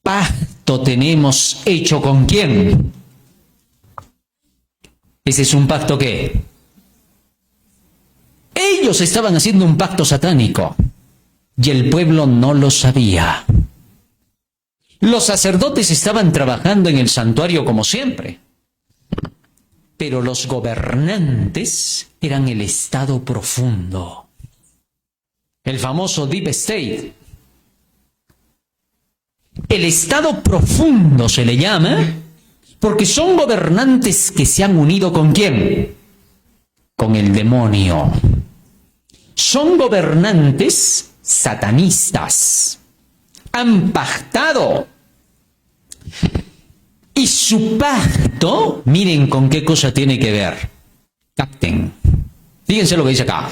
pacto tenemos hecho con quién. Ese es un pacto que ellos estaban haciendo un pacto satánico y el pueblo no lo sabía. Los sacerdotes estaban trabajando en el santuario como siempre, pero los gobernantes eran el estado profundo, el famoso Deep State. El estado profundo se le llama porque son gobernantes que se han unido ¿con quién? Con el demonio. Son gobernantes satanistas. Han pactado. Y su pacto, miren con qué cosa tiene que ver. Capten. Fíjense lo que dice acá.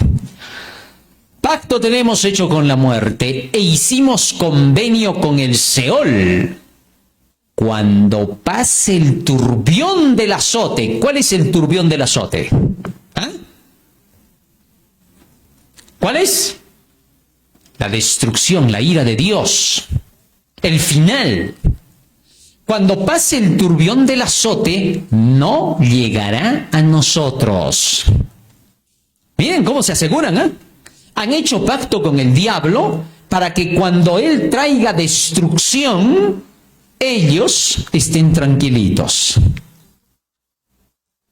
Pacto tenemos hecho con la muerte e hicimos convenio con el Seol. Cuando pase el turbión del azote. ¿Cuál es el turbión del azote? ¿Ah? ¿Cuál es? La destrucción, la ira de Dios. El final. Cuando pase el turbión del azote, no llegará a nosotros. Miren cómo se aseguran, ¿eh? Han hecho pacto con el diablo para que cuando él traiga destrucción, ellos estén tranquilitos.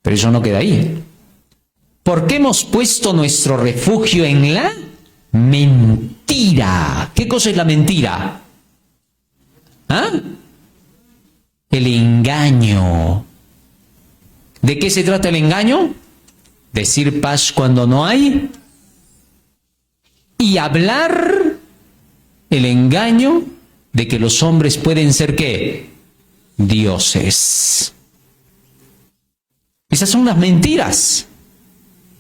Pero eso no queda ahí. Porque hemos puesto nuestro refugio en la mentira. ¿Qué cosa es la mentira? ¿Ah? El engaño. ¿De qué se trata el engaño? Decir paz cuando no hay. Y hablar el engaño de que los hombres pueden ser ¿qué? Dioses. Esas son las mentiras.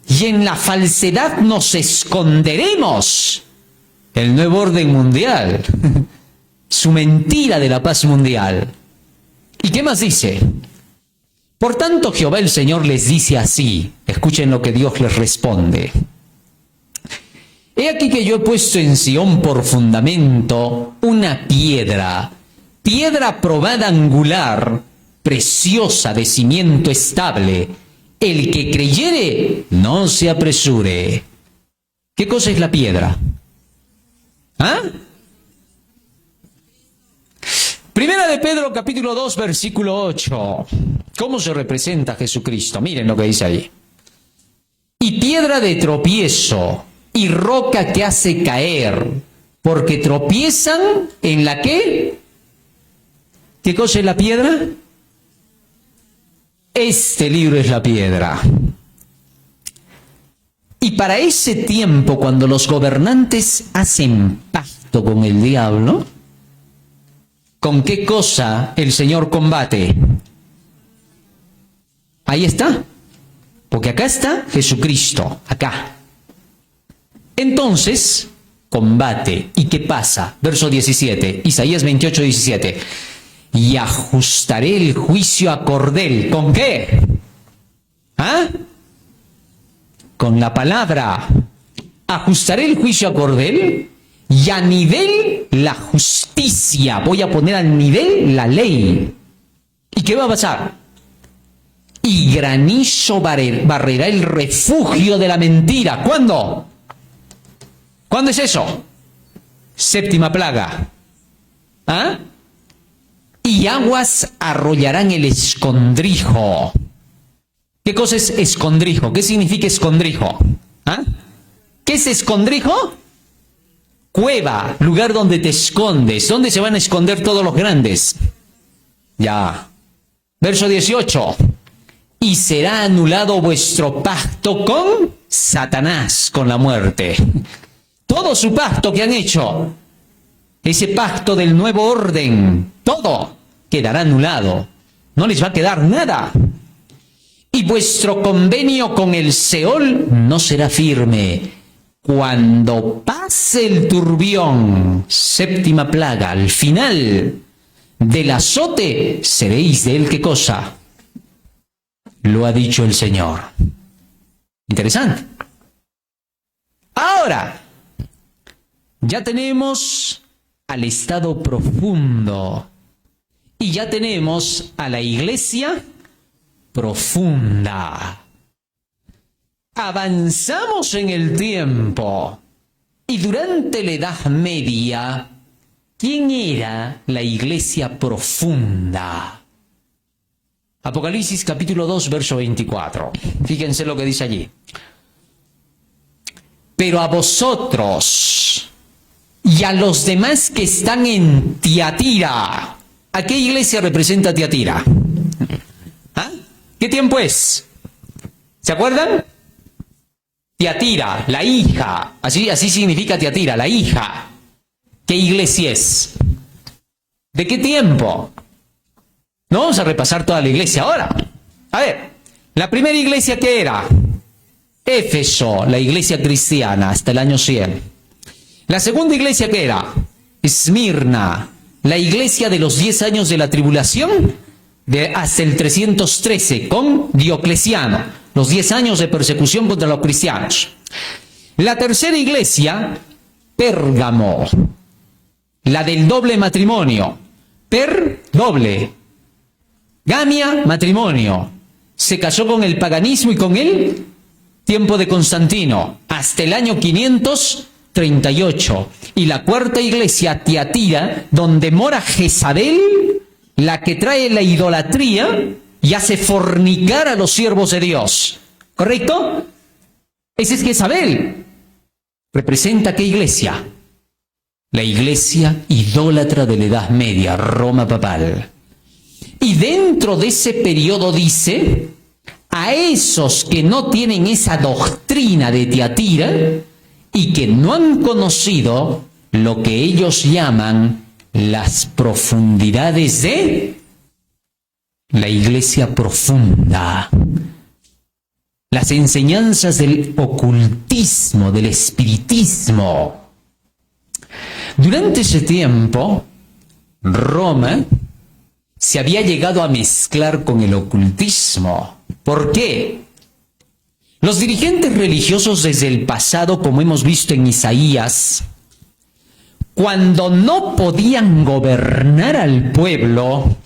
Y en la falsedad nos esconderemos. El nuevo orden mundial. Su mentira de la paz mundial. ¿Y qué más dice? Por tanto, Jehová el Señor les dice así. Escuchen lo que Dios les responde. He aquí que yo he puesto en Sión por fundamento una piedra, piedra probada angular, preciosa de cimiento estable. El que creyere, no se apresure. ¿Qué cosa es la piedra? ¿Ah? Primera de Pedro, capítulo 2, versículo 8. ¿Cómo se representa a Jesucristo? Miren lo que dice ahí. Y piedra de tropiezo, y roca que hace caer, porque tropiezan en la ¿qué? ¿Qué cosa es la piedra? Este libro es la piedra. Y para ese tiempo, cuando los gobernantes hacen pacto con el diablo, ¿con qué cosa el Señor combate? Ahí está. Porque acá está Jesucristo, acá. Entonces, combate. ¿Y qué pasa? Verso 17, Isaías 28, 17. Y ajustaré el juicio a cordel. ¿Con qué? ¿Ah? Con la palabra. Ajustaré el juicio a cordel y a nivel la justicia. Voy a poner al nivel la ley. ¿Y qué va a pasar? Y granizo barrerá el refugio de la mentira. ¿Cuándo? ¿Cuándo es eso? Séptima plaga. ¿Ah? Y aguas arrollarán el escondrijo. ¿Qué cosa es escondrijo? ¿Qué significa escondrijo? ¿Ah? ¿Qué es escondrijo? Cueva, lugar donde te escondes. ¿Dónde se van a esconder todos los grandes? Ya. Verso 18. Y será anulado vuestro pacto con Satanás, con la muerte. Todo su pacto que han hecho, ese pacto del nuevo orden, todo quedará anulado. No les va a quedar nada. Y vuestro convenio con el Seol no será firme. Cuando pase el turbión, séptima plaga, al final del azote, seréis de él, ¿qué cosa? Lo ha dicho el Señor. Interesante. Ahora, ya tenemos al estado profundo y ya tenemos a la iglesia profunda. Avanzamos en el tiempo y durante la Edad Media, ¿quién era la iglesia profunda? Apocalipsis capítulo 2, verso 24. Fíjense lo que dice allí. Pero a vosotros y a los demás que están en Tiatira. ¿A qué iglesia representa Tiatira? ¿Ah? ¿Qué tiempo es? ¿Se acuerdan? Tiatira, la hija. Así significa Tiatira, la hija. ¿Qué iglesia es? ¿De qué tiempo? No vamos a repasar toda la iglesia ahora. A ver, la primera iglesia, ¿qué era? Éfeso, la iglesia cristiana, hasta el año 100. La segunda iglesia, ¿qué era? Esmirna, la iglesia de los 10 años de la tribulación, hasta el 313, con Diocleciano, los 10 años de persecución contra los cristianos. La tercera iglesia, Pérgamo, la del doble matrimonio. Doble. Gamia, matrimonio. Se casó con el paganismo y con el tiempo de Constantino, hasta el año 538. Y la cuarta iglesia, Tiatira, donde mora Jezabel, la que trae la idolatría y hace fornicar a los siervos de Dios. ¿Correcto? Ese es Jezabel. ¿Representa qué iglesia? La iglesia idólatra de la Edad Media, Roma papal. Y dentro de ese periodo dice, a esos que no tienen esa doctrina de Tiatira y que no han conocido lo que ellos llaman las profundidades de la iglesia profunda, las enseñanzas del ocultismo, del espiritismo. Durante ese tiempo, Roma se había llegado a mezclar con el ocultismo. ¿Por qué? Los dirigentes religiosos desde el pasado, como hemos visto en Isaías, cuando no podían gobernar al pueblo,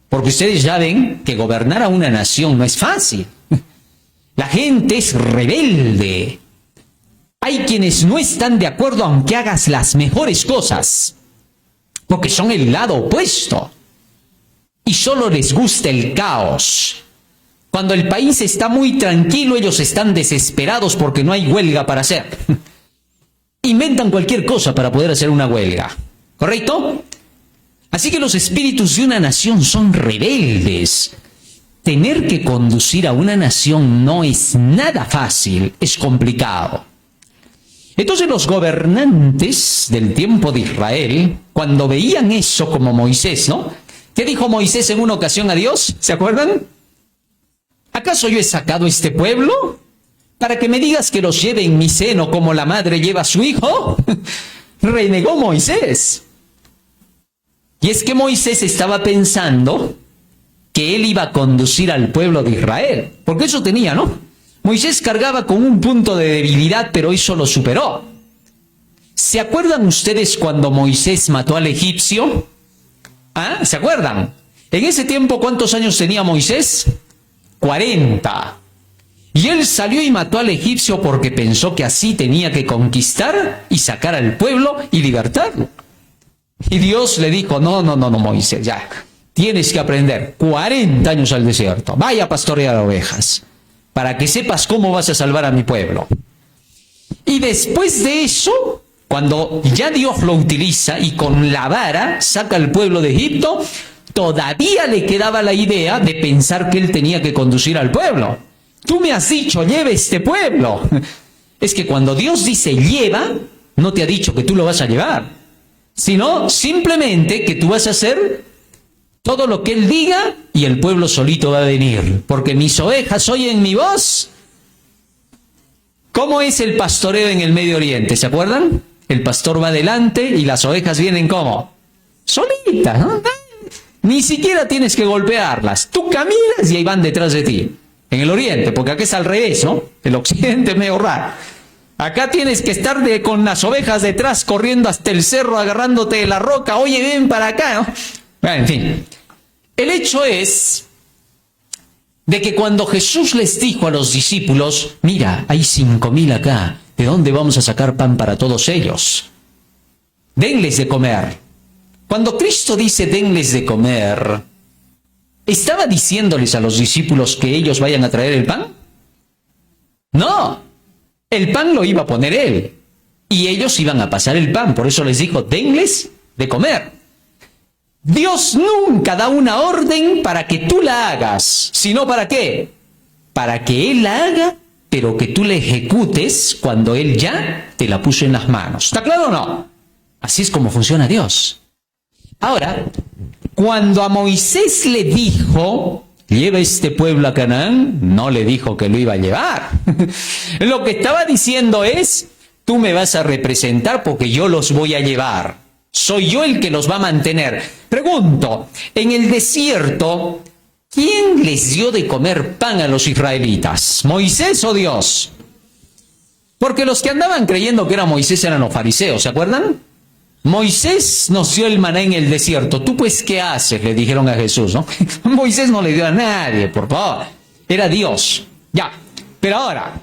porque ustedes ya ven que gobernar a una nación no es fácil. La gente es rebelde. Hay quienes no están de acuerdo aunque hagas las mejores cosas, porque son el lado opuesto. Y solo les gusta el caos. Cuando el país está muy tranquilo, ellos están desesperados porque no hay huelga para hacer. Inventan cualquier cosa para poder hacer una huelga. ¿Correcto? Así que los espíritus de una nación son rebeldes. Tener que conducir a una nación no es nada fácil, es complicado. Entonces los gobernantes del tiempo de Israel, cuando veían eso como Moisés, ¿no? ¿Qué dijo Moisés en una ocasión a Dios? ¿Se acuerdan? ¿Acaso yo he sacado este pueblo para que me digas que los lleve en mi seno como la madre lleva a su hijo? Renegó Moisés. Y es que Moisés estaba pensando que él iba a conducir al pueblo de Israel, porque eso tenía, ¿no? Moisés cargaba con un punto de debilidad, pero eso lo superó. ¿Se acuerdan ustedes cuando Moisés mató al egipcio? ¿Ah? ¿Se acuerdan? En ese tiempo, ¿cuántos años tenía Moisés? 40. Y él salió y mató al egipcio porque pensó que así tenía que conquistar y sacar al pueblo y libertarlo. Y Dios le dijo, no, Moisés, ya, tienes que aprender 40 años al desierto. Vaya a pastorear ovejas, para que sepas cómo vas a salvar a mi pueblo. Y después de eso, cuando ya Dios lo utiliza y con la vara saca al pueblo de Egipto, todavía le quedaba la idea de pensar que él tenía que conducir al pueblo. Tú me has dicho, lleve este pueblo. Es que cuando Dios dice lleva, no te ha dicho que tú lo vas a llevar, sino simplemente que tú vas a hacer todo lo que Él diga y el pueblo solito va a venir. Porque mis ovejas oyen mi voz. ¿Cómo es el pastoreo en el Medio Oriente? ¿Se acuerdan? El pastor va adelante y las ovejas vienen ¿cómo? Solitas, ¿no? Ni siquiera tienes que golpearlas. Tú caminas y ahí van detrás de ti. En el Oriente, porque acá es al revés, ¿no? El Occidente es medio raro. Acá tienes que estar con las ovejas detrás, corriendo hasta el cerro, agarrándote de la roca. Oye, ven para acá, ¿no? Bueno, en fin. El hecho es de que cuando Jesús les dijo a los discípulos, mira, hay 5.000 acá, ¿de dónde vamos a sacar pan para todos ellos? Denles de comer. Cuando Cristo dice denles de comer, ¿estaba diciéndoles a los discípulos que ellos vayan a traer el pan? No, el pan lo iba a poner Él, y ellos iban a pasar el pan, por eso les dijo, denles de comer. Dios nunca da una orden para que tú la hagas, sino ¿para qué? Para que Él la haga, pero que tú la ejecutes cuando Él ya te la puso en las manos. ¿Está claro o no? Así es como funciona Dios. Ahora, cuando a Moisés le dijo, lleva este pueblo a Canaán, no le dijo que lo iba a llevar. Lo que estaba diciendo es, tú me vas a representar porque yo los voy a llevar. Soy yo el que los va a mantener. Pregunto, en el desierto, ¿quién les dio de comer pan a los israelitas? ¿Moisés o Dios? Porque los que andaban creyendo que era Moisés eran los fariseos, ¿se acuerdan? Moisés nos dio el maná en el desierto. ¿Tú pues qué haces? Le dijeron a Jesús, ¿no? Moisés no le dio a nadie, por favor. Era Dios. Ya. Pero ahora,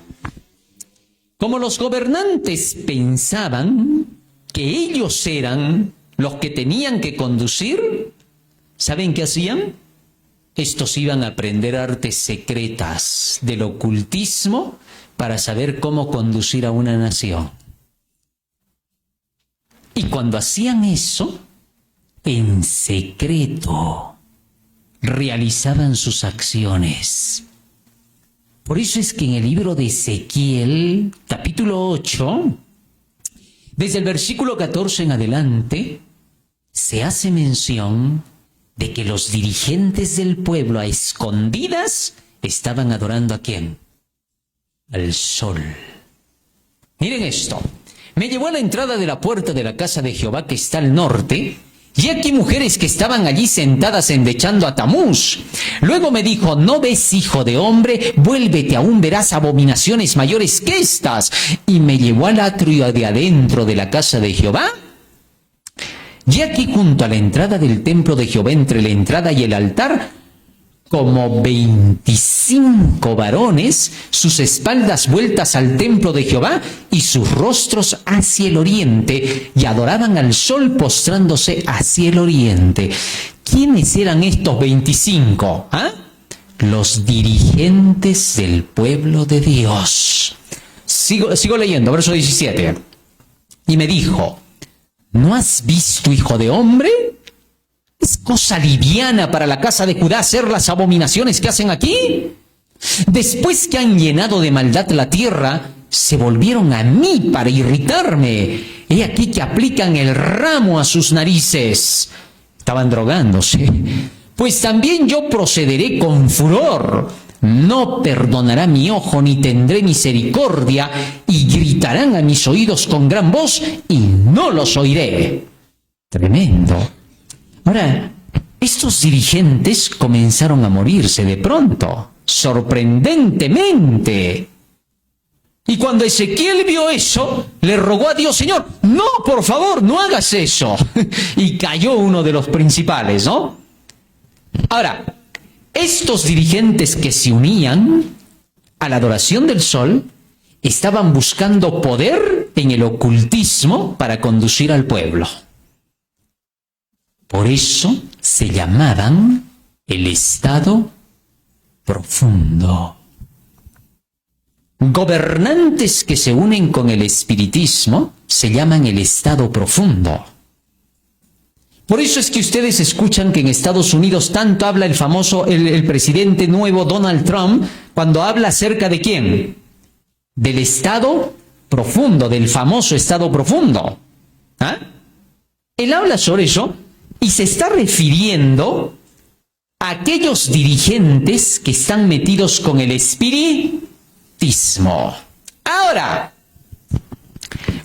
como los gobernantes pensaban que ellos eran los que tenían que conducir, ¿saben qué hacían? Estos iban a aprender artes secretas del ocultismo para saber cómo conducir a una nación. Y cuando hacían eso, en secreto, realizaban sus acciones. Por eso es que en el libro de Ezequiel, capítulo 8, desde el versículo 14 en adelante, se hace mención de que los dirigentes del pueblo a escondidas estaban adorando ¿a quién? Al sol. Miren esto. Me llevó a la entrada de la puerta de la casa de Jehová que está al norte, y aquí mujeres que estaban allí sentadas endechando a Tamuz. Luego me dijo, ¿no ves, hijo de hombre? Vuélvete, aún verás abominaciones mayores que estas. Y me llevó al atrio de adentro de la casa de Jehová. Y aquí junto a la entrada del templo de Jehová, entre la entrada y el altar, como 25 varones, sus espaldas vueltas al templo de Jehová y sus rostros hacia el oriente, y adoraban al sol postrándose hacia el oriente. ¿Quiénes eran estos 25? ¿Ah? Los dirigentes del pueblo de Dios. Sigo leyendo, verso 17. Y me dijo, ¿no has visto, hijo de hombre? ¿Es cosa liviana para la casa de Judá hacer las abominaciones que hacen aquí? Después que han llenado de maldad la tierra, se volvieron a mí para irritarme. He aquí que aplican el ramo a sus narices. Estaban drogándose. Pues también yo procederé con furor. No perdonará mi ojo ni tendré misericordia, y gritarán a mis oídos con gran voz y no los oiré. Tremendo. Ahora, estos dirigentes comenzaron a morirse de pronto, sorprendentemente. Y cuando Ezequiel vio eso, le rogó a Dios, Señor, no, por favor, no hagas eso. Y cayó uno de los principales, ¿no? Ahora, estos dirigentes que se unían a la adoración del sol, estaban buscando poder en el ocultismo para conducir al pueblo. Por eso se llamaban el estado profundo. Gobernantes que se unen con el espiritismo se llaman el estado profundo. Por eso es que ustedes escuchan que en Estados Unidos tanto habla el famoso, el presidente nuevo Donald Trump, cuando habla acerca de ¿quién? Del estado profundo, del famoso estado profundo. ¿Ah? Él habla sobre eso y se está refiriendo a aquellos dirigentes que están metidos con el espiritismo. Ahora,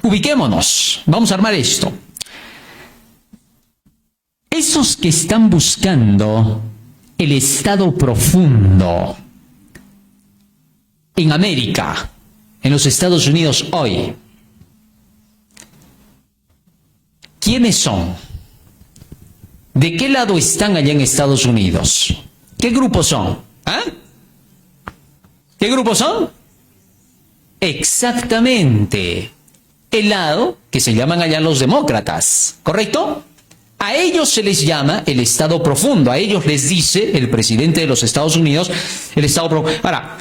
ubiquémonos, vamos a armar esto. Esos que están buscando el estado profundo en América, en los Estados Unidos hoy, ¿quiénes son? ¿De qué lado están allá en Estados Unidos? ¿Qué grupos son? ¿Ah? ¿Qué grupos son? Exactamente. El lado que se llaman allá los demócratas, ¿correcto? A ellos se les llama el estado profundo. A ellos les dice el presidente de los Estados Unidos el estado profundo. Ahora,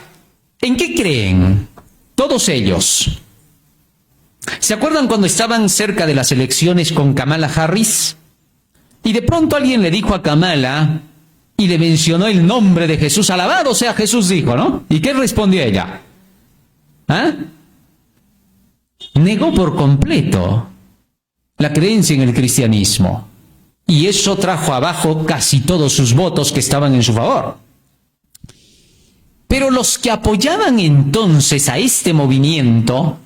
¿en qué creen todos ellos? ¿Se acuerdan cuando estaban cerca de las elecciones con Kamala Harris? Y de pronto alguien le dijo a Kamala y le mencionó el nombre de Jesús. Alabado sea Jesús, dijo, ¿no? ¿Y qué respondió ella? ¿Ah? Negó por completo la creencia en el cristianismo. Y eso trajo abajo casi todos sus votos que estaban en su favor. Pero los que apoyaban entonces a este movimiento,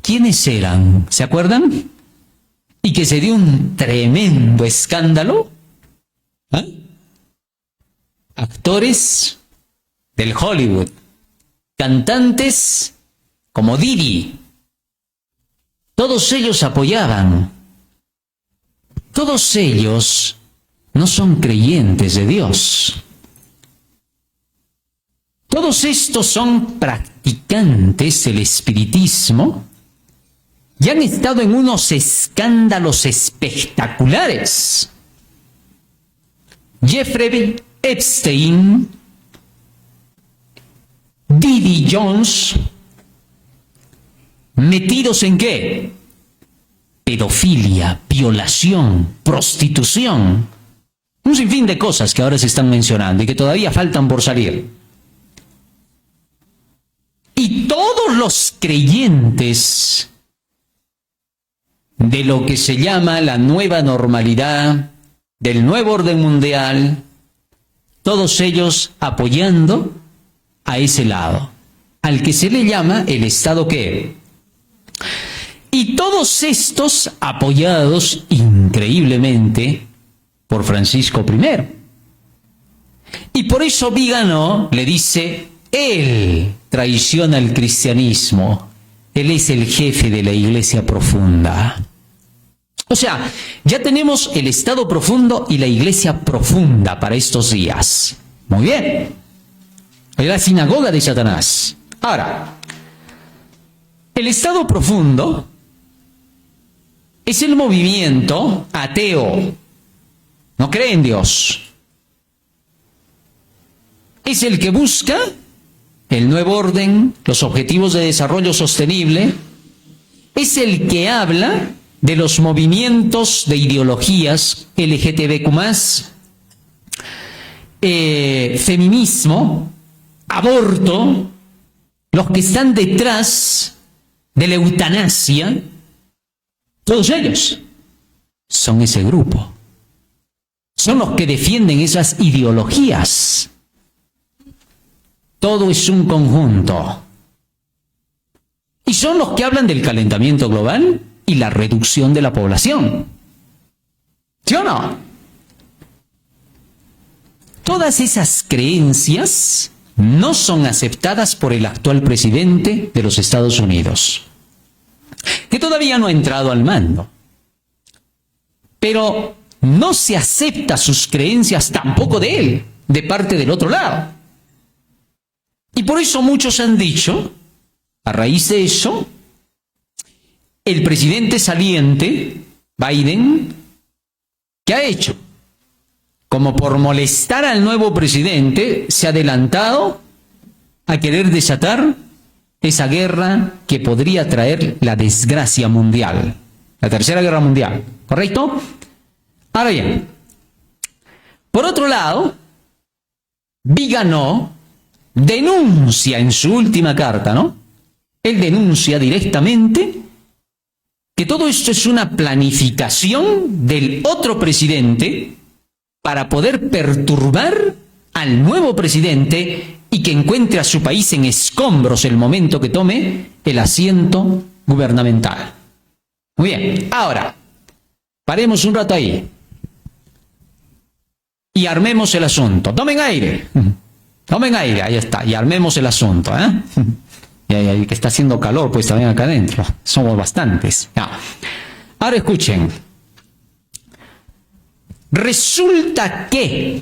¿quiénes eran? ¿Se acuerdan? Y que se dio un tremendo escándalo. ¿Ah? Actores del Hollywood, cantantes como Didi, todos ellos apoyaban. Todos ellos no son creyentes de Dios. Todos estos son practicantes del espiritismo y han estado en unos escándalos espectaculares. Jeffrey Epstein, Didi Jones, ¿metidos en qué? Pedofilia, violación, prostitución. Un sinfín de cosas que ahora se están mencionando y que todavía faltan por salir. Y todos los creyentes de lo que se llama la nueva normalidad, del nuevo orden mundial, todos ellos apoyando a ese lado, al que se le llama el Estado ¿qué? Y todos estos apoyados increíblemente por Francisco I. Y por eso Vigano le dice, él traiciona el cristianismo, él es el jefe de la iglesia profunda. O sea, ya tenemos el estado profundo y la iglesia profunda para estos días. Muy bien. Es la sinagoga de Satanás. Ahora, el estado profundo es el movimiento ateo. No cree en Dios. Es el que busca el nuevo orden, los objetivos de desarrollo sostenible. Es el que habla de los movimientos de ideologías LGTBQ+, feminismo, aborto, los que están detrás de la eutanasia, todos ellos son ese grupo. Son los que defienden esas ideologías. Todo es un conjunto. Y son los que hablan del calentamiento global y la reducción de la población. ¿Sí o no? Todas esas creencias no son aceptadas por el actual presidente de los Estados Unidos, que todavía no ha entrado al mando. Pero no se acepta sus creencias tampoco de él, de parte del otro lado. Y por eso muchos han dicho, a raíz de eso, el presidente saliente, Biden, ¿qué ha hecho? Como por molestar al nuevo presidente, se ha adelantado a querer desatar esa guerra que podría traer la desgracia mundial, la tercera guerra mundial, ¿correcto? Ahora bien, por otro lado, Vigano denuncia en su última carta, ¿no? Él denuncia directamente que todo esto es una planificación del otro presidente para poder perturbar al nuevo presidente y que encuentre a su país en escombros el momento que tome el asiento gubernamental. Muy bien, ahora, paremos un rato ahí y armemos el asunto. Tomen aire, ahí está, y armemos el asunto, ¿eh? Y que está haciendo calor, pues también acá adentro, somos bastantes. Ya. Ahora escuchen, resulta que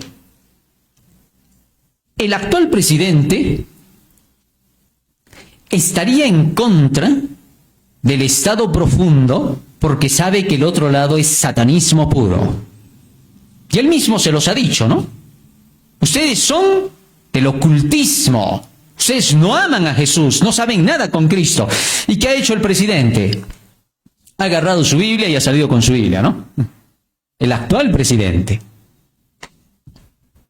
el actual presidente estaría en contra del Estado profundo porque sabe que el otro lado es satanismo puro. Y él mismo se los ha dicho, ¿no? Ustedes son del ocultismo. Ustedes no aman a Jesús, no saben nada con Cristo. ¿Y qué ha hecho el presidente? Ha agarrado su Biblia y ha salido con su Biblia, ¿no? El actual presidente.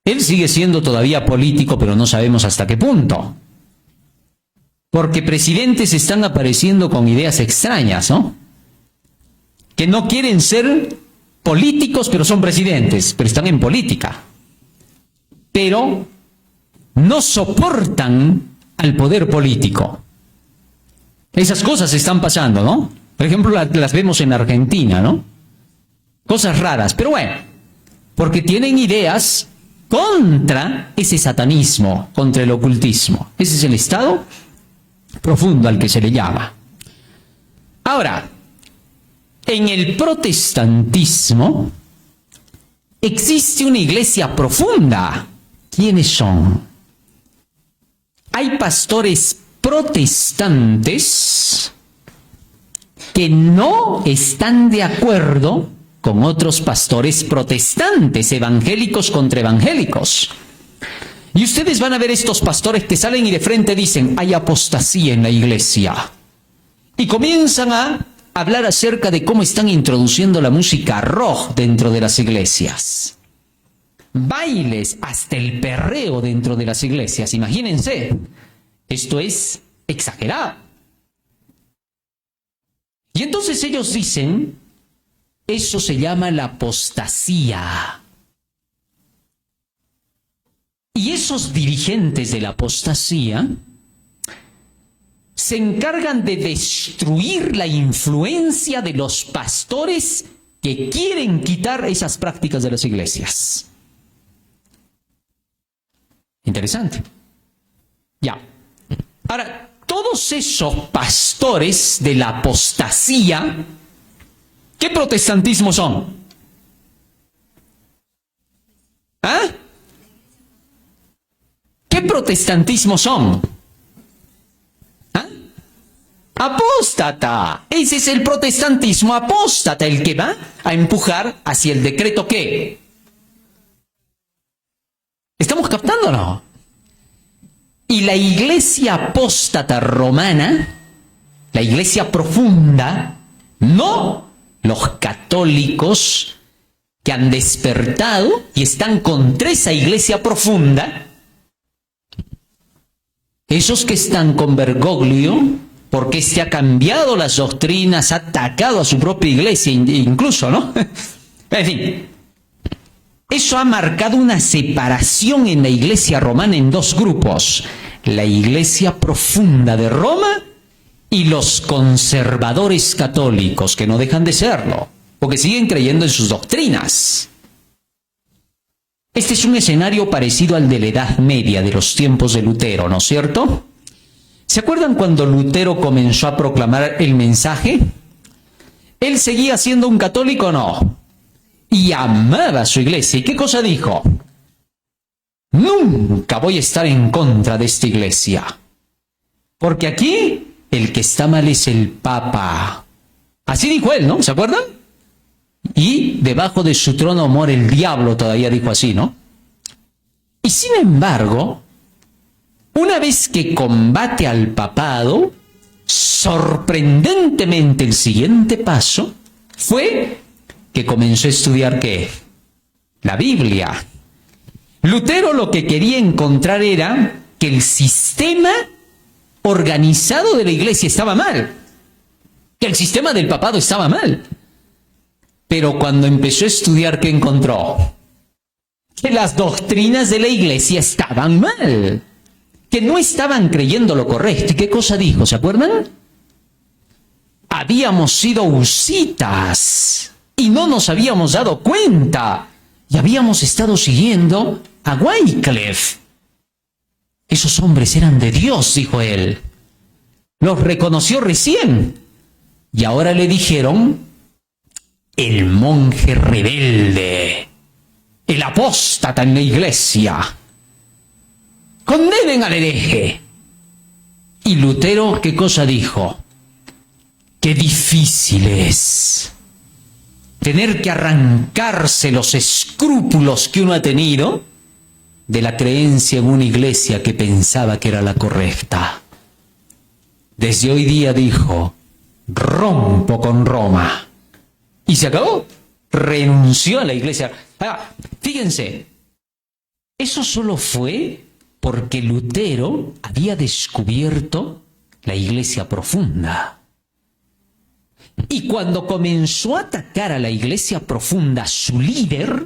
Él sigue siendo todavía político, pero no sabemos hasta qué punto. Porque presidentes están apareciendo con ideas extrañas, ¿no? Que no quieren ser políticos, pero son presidentes, pero están en política. Pero no soportan al poder político. Esas cosas están pasando, ¿no? Por ejemplo, las vemos en Argentina, ¿no? Cosas raras, pero bueno, porque tienen ideas contra ese satanismo, contra el ocultismo. Ese es el estado profundo al que se le llama. Ahora, en el protestantismo existe una iglesia profunda. ¿Quiénes son? Hay pastores protestantes que no están de acuerdo con otros pastores protestantes, evangélicos contra evangélicos. Y ustedes van a ver estos pastores que salen y de frente dicen, hay apostasía en la iglesia. Y comienzan a hablar acerca de cómo están introduciendo la música rock dentro de las iglesias. Bailes, hasta el perreo dentro de las iglesias, imagínense. Esto es exagerado. Y entonces ellos dicen, eso se llama la apostasía. Y esos dirigentes de la apostasía se encargan de destruir la influencia de los pastores que quieren quitar esas prácticas de las iglesias. Interesante. Ya. Ahora, todos esos pastores de la apostasía, ¿qué protestantismo son? ¿Ah? ¿Qué protestantismo son? ¿Ah? Apóstata. Ese es el protestantismo apóstata, el que va a empujar hacia el decreto ¿qué? ¿Estamos captando o no? Y la iglesia apóstata romana, la iglesia profunda, no los católicos que han despertado y están contra esa iglesia profunda, esos que están con Bergoglio, porque se ha cambiado las doctrinas, ha atacado a su propia iglesia incluso, ¿no? En fin, eso ha marcado una separación en la iglesia romana en dos grupos, la iglesia profunda de Roma y los conservadores católicos, que no dejan de serlo, porque siguen creyendo en sus doctrinas. Este es un escenario parecido al de la Edad Media, de los tiempos de Lutero, ¿no es cierto? ¿Se acuerdan cuando Lutero comenzó a proclamar el mensaje? ¿Él seguía siendo un católico o no? Y amaba a su iglesia. ¿Y qué cosa dijo? Nunca voy a estar en contra de esta iglesia. Porque aquí el que está mal es el Papa. Así dijo él, ¿no? ¿Se acuerdan? Y debajo de su trono mora el diablo, todavía dijo así, ¿no? Y sin embargo, una vez que combate al papado, sorprendentemente el siguiente paso fue que comenzó a estudiar ¿qué? La Biblia. Lutero lo que quería encontrar era que el sistema organizado de la iglesia estaba mal, que el sistema del papado estaba mal. Pero cuando empezó a estudiar, ¿qué encontró? Que las doctrinas de la iglesia estaban mal, que no estaban creyendo lo correcto. ¿Y qué cosa dijo? ¿Se acuerdan? Habíamos sido husitas y no nos habíamos dado cuenta. Y habíamos estado siguiendo a Wycliffe. Esos hombres eran de Dios, dijo él. Los reconoció recién. Y ahora le dijeron, el monje rebelde, el apóstata en la iglesia. Condenen al hereje. Y Lutero, ¿qué cosa dijo? Qué difícil es tener que arrancarse los escrúpulos que uno ha tenido de la creencia en una iglesia que pensaba que era la correcta. Desde hoy día dijo, rompo con Roma. Y se acabó. Renunció a la iglesia. Ahora, fíjense, eso solo fue porque Lutero había descubierto la iglesia profunda. Y cuando comenzó a atacar a la iglesia profunda, su líder,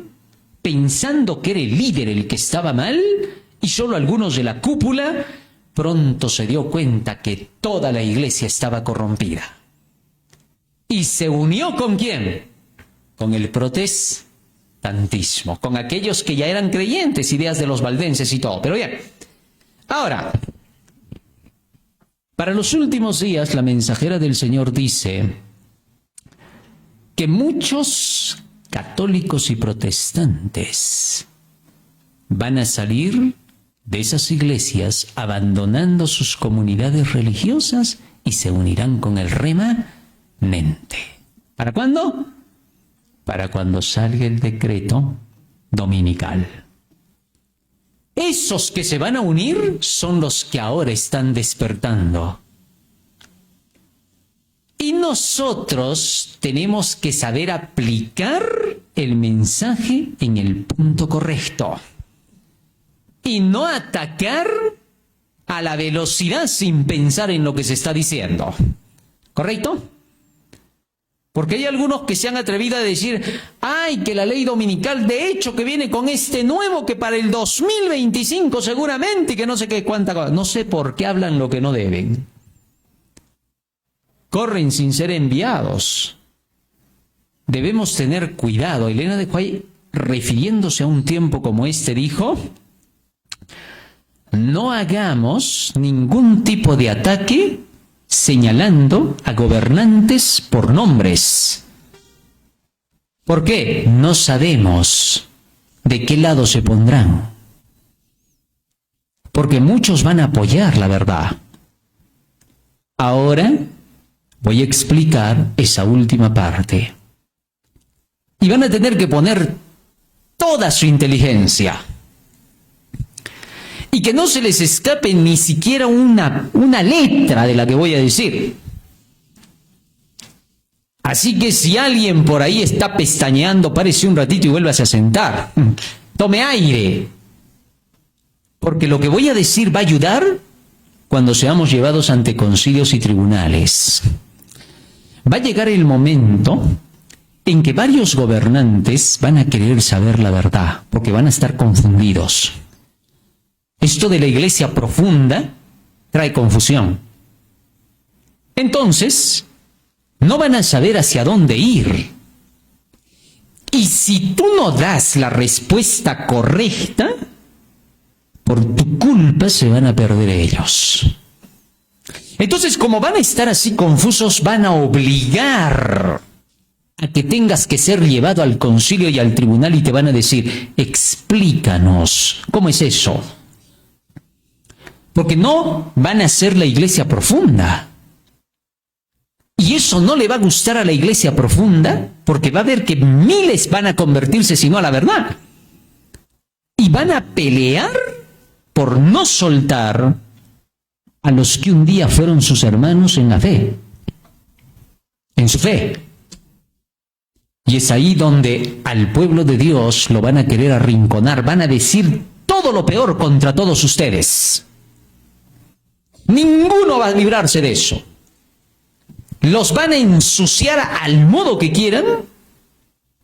pensando que era el líder el que estaba mal, y solo algunos de la cúpula, pronto se dio cuenta que toda la iglesia estaba corrompida. ¿Y se unió con quién? Con el protestantismo, con aquellos que ya eran creyentes, ideas de los valdenses y todo. Pero bien, ahora, para los últimos días, la mensajera del Señor dice que muchos católicos y protestantes van a salir de esas iglesias abandonando sus comunidades religiosas y se unirán con el remanente. ¿Para cuándo? Para cuando salga el decreto dominical. Esos que se van a unir son los que ahora están despertando. Y nosotros tenemos que saber aplicar el mensaje en el punto correcto. Y no atacar a la velocidad sin pensar en lo que se está diciendo. ¿Correcto? Porque hay algunos que se han atrevido a decir, ay, que la ley dominical, de hecho, que viene con este nuevo, que para el 2025 seguramente, que no sé qué cuánta cosa. No sé por qué hablan lo que no deben. Corren sin ser enviados. Debemos tener cuidado. Elena de White, refiriéndose a un tiempo como este, dijo, no hagamos ningún tipo de ataque señalando a gobernantes por nombres. ¿Por qué? No sabemos de qué lado se pondrán. Porque muchos van a apoyar la verdad. Ahora voy a explicar esa última parte. Y van a tener que poner toda su inteligencia. Y que no se les escape ni siquiera una letra de la que voy a decir. Así que si alguien por ahí está pestañeando, párese un ratito y vuélvase a sentar. Tome aire. Porque lo que voy a decir va a ayudar cuando seamos llevados ante concilios y tribunales. Va a llegar el momento en que varios gobernantes van a querer saber la verdad, porque van a estar confundidos. Esto de la iglesia profunda trae confusión. Entonces, no van a saber hacia dónde ir. Y si tú no das la respuesta correcta, por tu culpa se van a perder ellos. Entonces, como van a estar así confusos, van a obligar a que tengas que ser llevado al concilio y al tribunal y te van a decir, explícanos, ¿cómo es eso? Porque no van a ser la iglesia profunda. Y eso no le va a gustar a la iglesia profunda, porque va a ver que miles van a convertirse si no a la verdad. Y van a pelear por no soltar a los que un día fueron sus hermanos en la fe. En su fe. Y es ahí donde al pueblo de Dios lo van a querer arrinconar, van a decir todo lo peor contra todos ustedes. Ninguno va a librarse de eso. Los van a ensuciar al modo que quieran,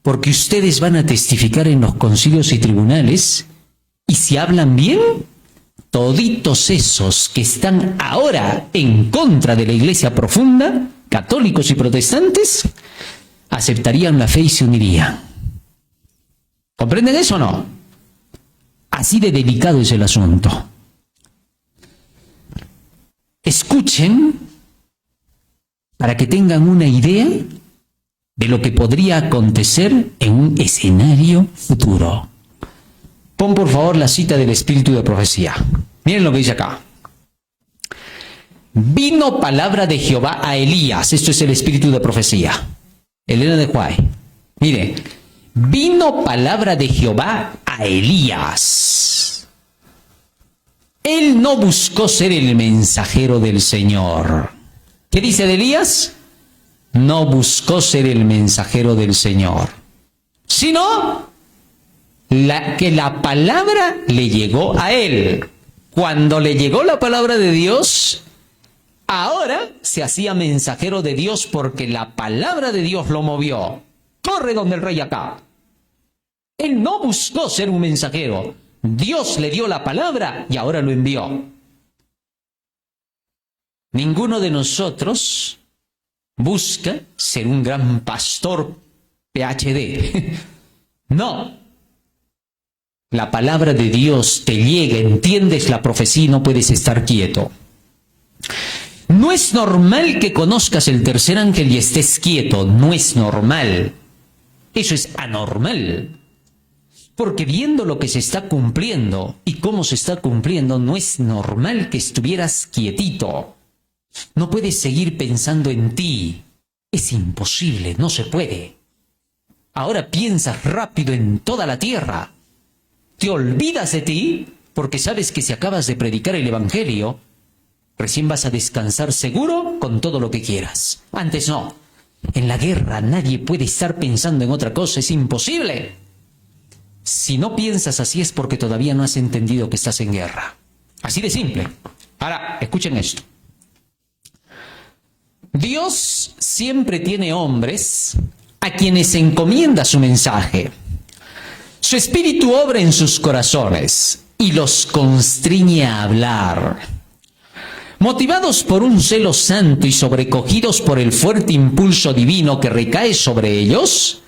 porque ustedes van a testificar en los concilios y tribunales, y si hablan bien, toditos esos que están ahora en contra de la Iglesia profunda, católicos y protestantes, aceptarían la fe y se unirían. ¿Comprenden eso o no? Así de delicado es el asunto. Escuchen para que tengan una idea de lo que podría acontecer en un escenario futuro. Pon por favor la cita del espíritu de profecía. Miren lo que dice acá. Vino palabra de Jehová a Elías. Esto es el espíritu de profecía. Elena de Huay. Mire, vino palabra de Jehová a Elías. Él no buscó ser el mensajero del Señor. ¿Qué dice de Elías? No buscó ser el mensajero del Señor, sino que la palabra le llegó a él. Cuando le llegó la palabra de Dios, ahora se hacía mensajero de Dios porque la palabra de Dios lo movió. Corre donde el rey acá. Él no buscó ser un mensajero. Dios le dio la palabra y ahora lo envió. Ninguno de nosotros busca ser un gran pastor PhD. No. La palabra de Dios te llega, entiendes la profecía y no puedes estar quieto. No es normal que conozcas el tercer ángel y estés quieto. No es normal. Eso es anormal. Porque viendo lo que se está cumpliendo y cómo se está cumpliendo, no es normal que estuvieras quietito. No puedes seguir pensando en ti. Es imposible, no se puede. Ahora piensas rápido en toda la tierra. Te olvidas de ti porque sabes que si acabas de predicar el Evangelio, recién vas a descansar seguro con todo lo que quieras. Antes no. En la guerra nadie puede estar pensando en otra cosa, es imposible. Si no piensas así es porque todavía no has entendido que estás en guerra. Así de simple. Ahora, escuchen esto. Dios siempre tiene hombres a quienes encomienda su mensaje. Su espíritu obra en sus corazones y los constriñe a hablar. Motivados por un celo santo y sobrecogidos por el fuerte impulso divino que recae sobre ellos,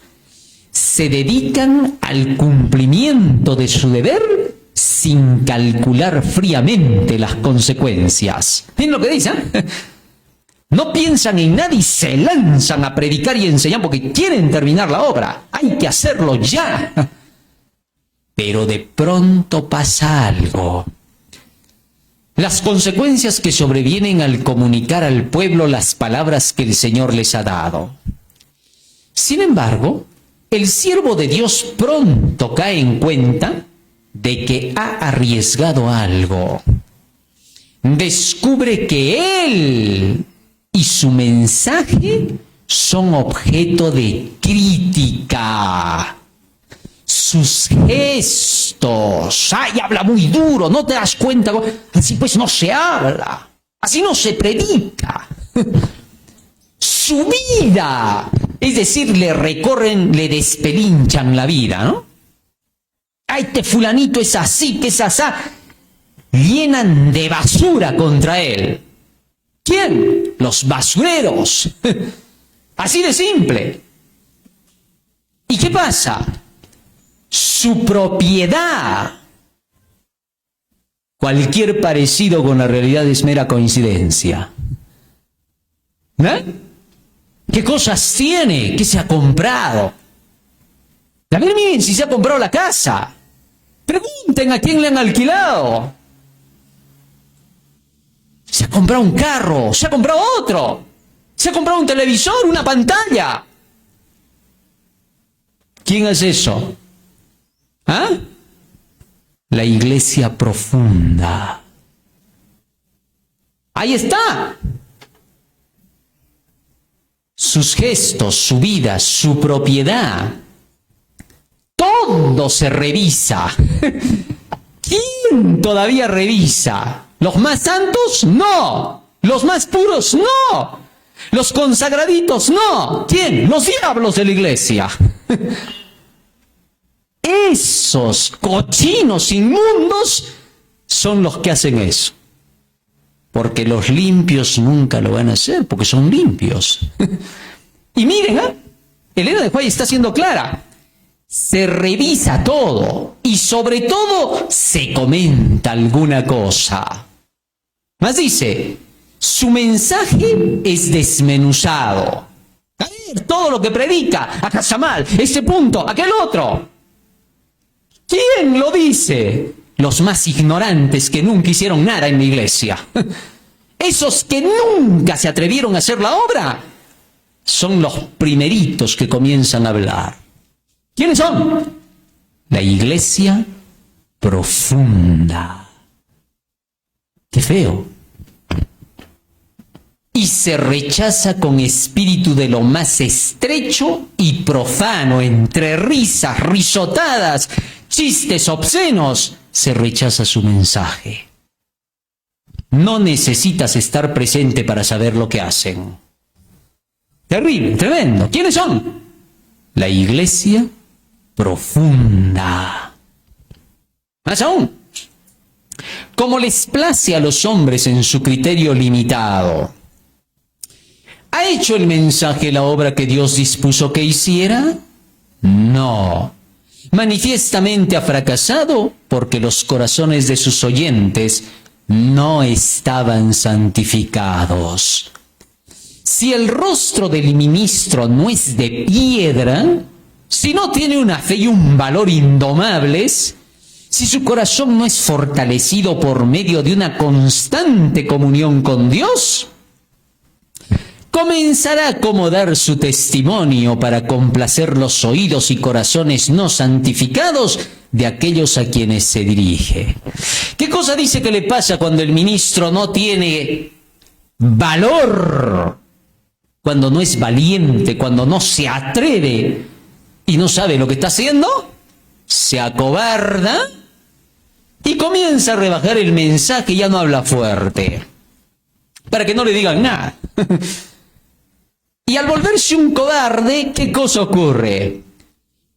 se dedican al cumplimiento de su deber sin calcular fríamente las consecuencias. ¿Ven lo que dicen? No piensan en nada y se lanzan a predicar y enseñar porque quieren terminar la obra. Hay que hacerlo ya. Pero de pronto pasa algo. Las consecuencias que sobrevienen al comunicar al pueblo las palabras que el Señor les ha dado. Sin embargo, el siervo de Dios pronto cae en cuenta de que ha arriesgado algo. Descubre que él y su mensaje son objeto de crítica. Sus gestos. ¡Ay, habla muy duro! ¿No te das cuenta? Así pues no se habla. Así no se predica. Su vida. Es decir, le recorren, le despelinchan la vida, ¿no? ¡Ay, este fulanito es así, que es asá! Llenan de basura contra él. ¿Quién? Los basureros. Así de simple. ¿Y qué pasa? Su propiedad. Cualquier parecido con la realidad es mera coincidencia. ¿Eh? ¿Qué cosas tiene? ¿Qué se ha comprado? A ver, miren si se ha comprado la casa. Pregunten a quién le han alquilado. Se ha comprado un carro, se ha comprado otro. Se ha comprado un televisor, una pantalla. ¿Quién es eso? ¿Ah? La iglesia profunda. Ahí está. sus gestos, su vida, su propiedad. Todo se revisa. ¿Quién todavía revisa? ¿Los más santos? No. ¿Los más puros? No. ¿Los consagraditos? No. ¿Quién? Los diablos de la iglesia. Esos cochinos inmundos son los que hacen eso. Porque los limpios nunca lo van a hacer, porque son limpios. Y miren, Elena de White está siendo clara. Se revisa todo y sobre todo se comenta alguna cosa. Más dice, su mensaje es desmenuzado. A ver, todo lo que predica, acá está mal, ese punto, aquel otro. ¿Quién lo dice? Los más ignorantes que nunca hicieron nada en la iglesia. Esos que nunca se atrevieron a hacer la obra son los primeritos que comienzan a hablar. ¿Quiénes son? La iglesia profunda. ¡Qué feo! Y se rechaza con espíritu de lo más estrecho y profano, entre risas, risotadas, chistes obscenos, se rechaza su mensaje. No necesitas estar presente para saber lo que hacen. Terrible, tremendo. ¿Quiénes son? La iglesia profunda. Más aún, como les place a los hombres en su criterio limitado, ¿ha hecho el mensaje la obra que Dios dispuso que hiciera? No. Manifiestamente ha fracasado porque los corazones de sus oyentes no estaban santificados. Si el rostro del ministro no es de piedra, si no tiene una fe y un valor indomables, si su corazón no es fortalecido por medio de una constante comunión con Dios, comenzará a acomodar su testimonio para complacer los oídos y corazones no santificados de aquellos a quienes se dirige. ¿Qué cosa dice que le pasa cuando el ministro no tiene valor? Cuando no es valiente, cuando no se atreve y no sabe lo que está haciendo, se acobarda y comienza a rebajar el mensaje y ya no habla fuerte, para que no le digan nada. Y al volverse un cobarde, ¿qué cosa ocurre?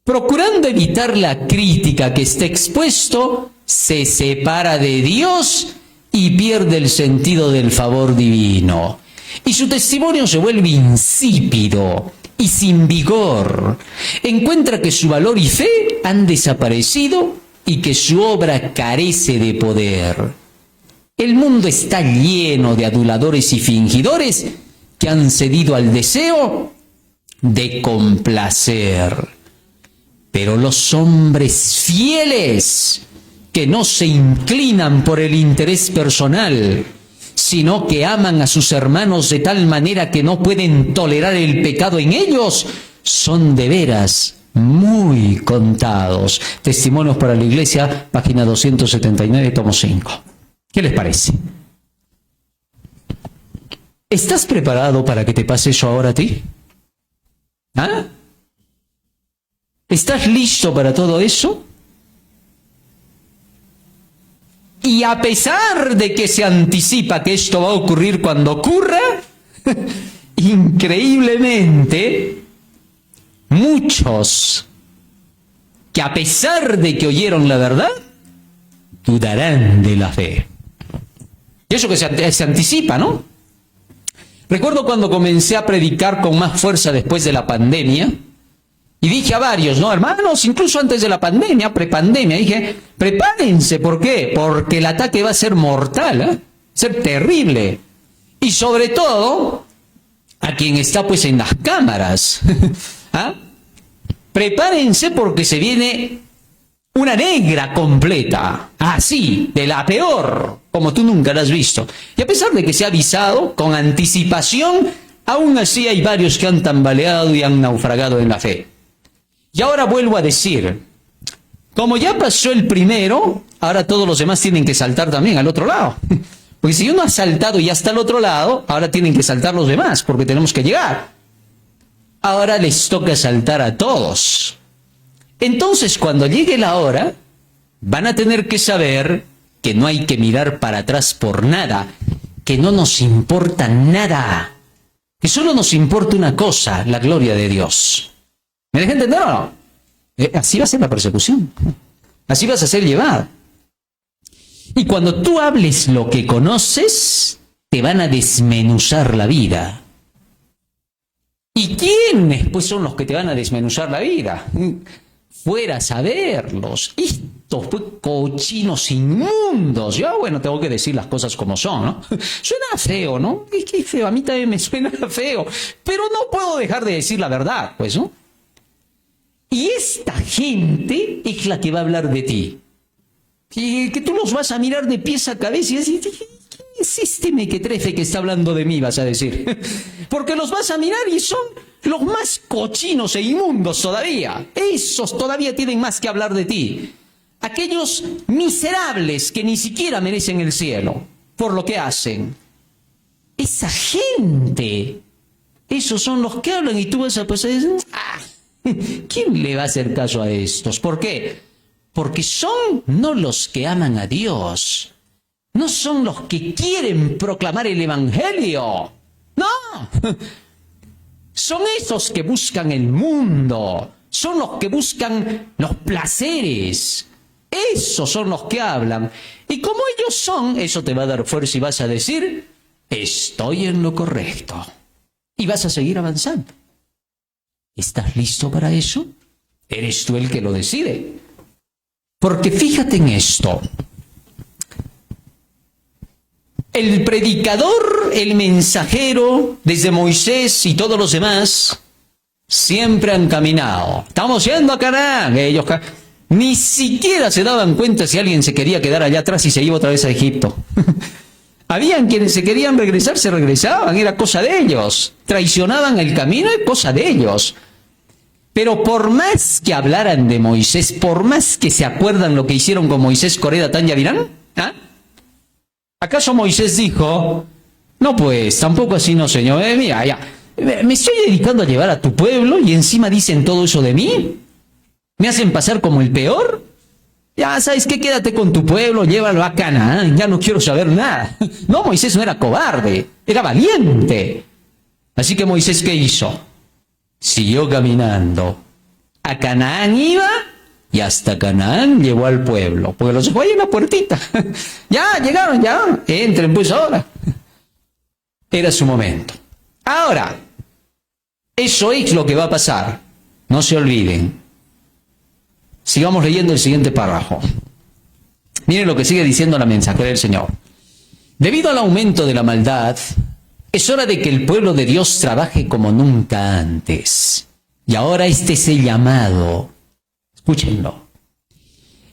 Procurando evitar la crítica que está expuesto, se separa de Dios y pierde el sentido del favor divino. Y su testimonio se vuelve insípido y sin vigor. Encuentra que su valor y fe han desaparecido y que su obra carece de poder. El mundo está lleno de aduladores y fingidores que han cedido al deseo de complacer. Pero los hombres fieles, que no se inclinan por el interés personal, sino que aman a sus hermanos de tal manera que no pueden tolerar el pecado en ellos, son de veras muy contados. Testimonios para la Iglesia, página 279, tomo 5. ¿Qué les parece? ¿Estás preparado para que te pase eso ahora a ti? ¿Ah? ¿Estás listo para todo eso? Y a pesar de que se anticipa que esto va a ocurrir cuando ocurra, increíblemente, muchos que a pesar de que oyeron la verdad, dudarán de la fe. Y eso que se anticipa, ¿no? Recuerdo cuando comencé a predicar con más fuerza después de la pandemia, y dije a varios, ¿no? Hermanos, incluso antes de la pandemia, prepandemia, dije, prepárense, ¿por qué? Porque el ataque va a ser mortal, va a ser terrible. Y sobre todo, a quien está pues en las cámaras, ¿ah? Prepárense porque se viene una negra completa, así, de la peor, como tú nunca la has visto. Y a pesar de que se ha avisado con anticipación, aún así hay varios que han tambaleado y han naufragado en la fe. Y ahora vuelvo a decir, como ya pasó el primero, ahora todos los demás tienen que saltar también al otro lado. Porque si uno ha saltado y ya está al otro lado, ahora tienen que saltar los demás, porque tenemos que llegar. ahora les toca saltar a todos. Entonces, cuando llegue la hora, van a tener que saber que no hay que mirar para atrás por nada, que no nos importa nada, que solo nos importa una cosa, la gloria de Dios. ¿Me deja entender o no? Así va a ser la persecución. Así vas a ser llevado. Y cuando tú hables lo que conoces, te van a desmenuzar la vida. ¿Y quiénes pues son los que te van a desmenuzar la vida? Fuera a saberlos. Estos pues, cochinos inmundos. Yo, bueno, tengo que decir las cosas como son, ¿no? Suena feo, ¿no? Es que feo, a mí también me suena feo. Pero no puedo dejar de decir la verdad, pues, ¿no? Y esta gente es la que va a hablar de ti. Que tú los vas a mirar de pies a cabeza y decir, ¿quién es este mequetrefe que está hablando de mí? Vas a decir. Porque los vas a mirar y son los más cochinos e inmundos todavía. Esos todavía tienen más que hablar de ti. Aquellos miserables que ni siquiera merecen el cielo por lo que hacen. Esa gente, esos son los que hablan y tú vas a pasar y decir, ¿quién le va a hacer caso a estos? ¿Por qué? Porque son no los que aman a Dios, no son los que quieren proclamar el Evangelio, no, son esos que buscan el mundo, son los que buscan los placeres, esos son los que hablan, y como ellos son, eso te va a dar fuerza y vas a decir, estoy en lo correcto, y vas a seguir avanzando. ¿Estás listo para eso? Eres tú el que lo decide. Porque fíjate en esto. El predicador, el mensajero, desde Moisés y todos los demás, siempre han caminado. Estamos yendo a Canaán. Ellos ni siquiera se daban cuenta si alguien se quería quedar allá atrás y se iba otra vez a Egipto. Habían quienes se querían regresar, se regresaban, era cosa de ellos. Traicionaban el camino, es cosa de ellos. Pero por más que hablaran de Moisés, por más que se acuerdan lo que hicieron con Moisés, Coré, Datán y Abiram, ¿acaso Moisés dijo, no pues, tampoco así no, Señor, mira, ya, me estoy dedicando a llevar a tu pueblo y encima dicen todo eso de mí? ¿Me hacen pasar como el peor? Ya, ¿sabes qué? Quédate con tu pueblo, llévalo a Canaán, ya no quiero saber nada. No, Moisés no era cobarde, era valiente. Así que Moisés, ¿qué hizo? Siguió caminando. A Canaán iba y hasta Canaán llegó al pueblo. Porque los dejó ahí en la puertita. Ya, llegaron, ya. Entren pues ahora. Era su momento. Ahora, eso es lo que va a pasar. No se olviden. Sigamos leyendo el siguiente párrafo. Miren lo que sigue diciendo la mensajera del Señor. Debido al aumento de la maldad, es hora de que el pueblo de Dios trabaje como nunca antes. Y ahora este es el llamado. Escúchenlo.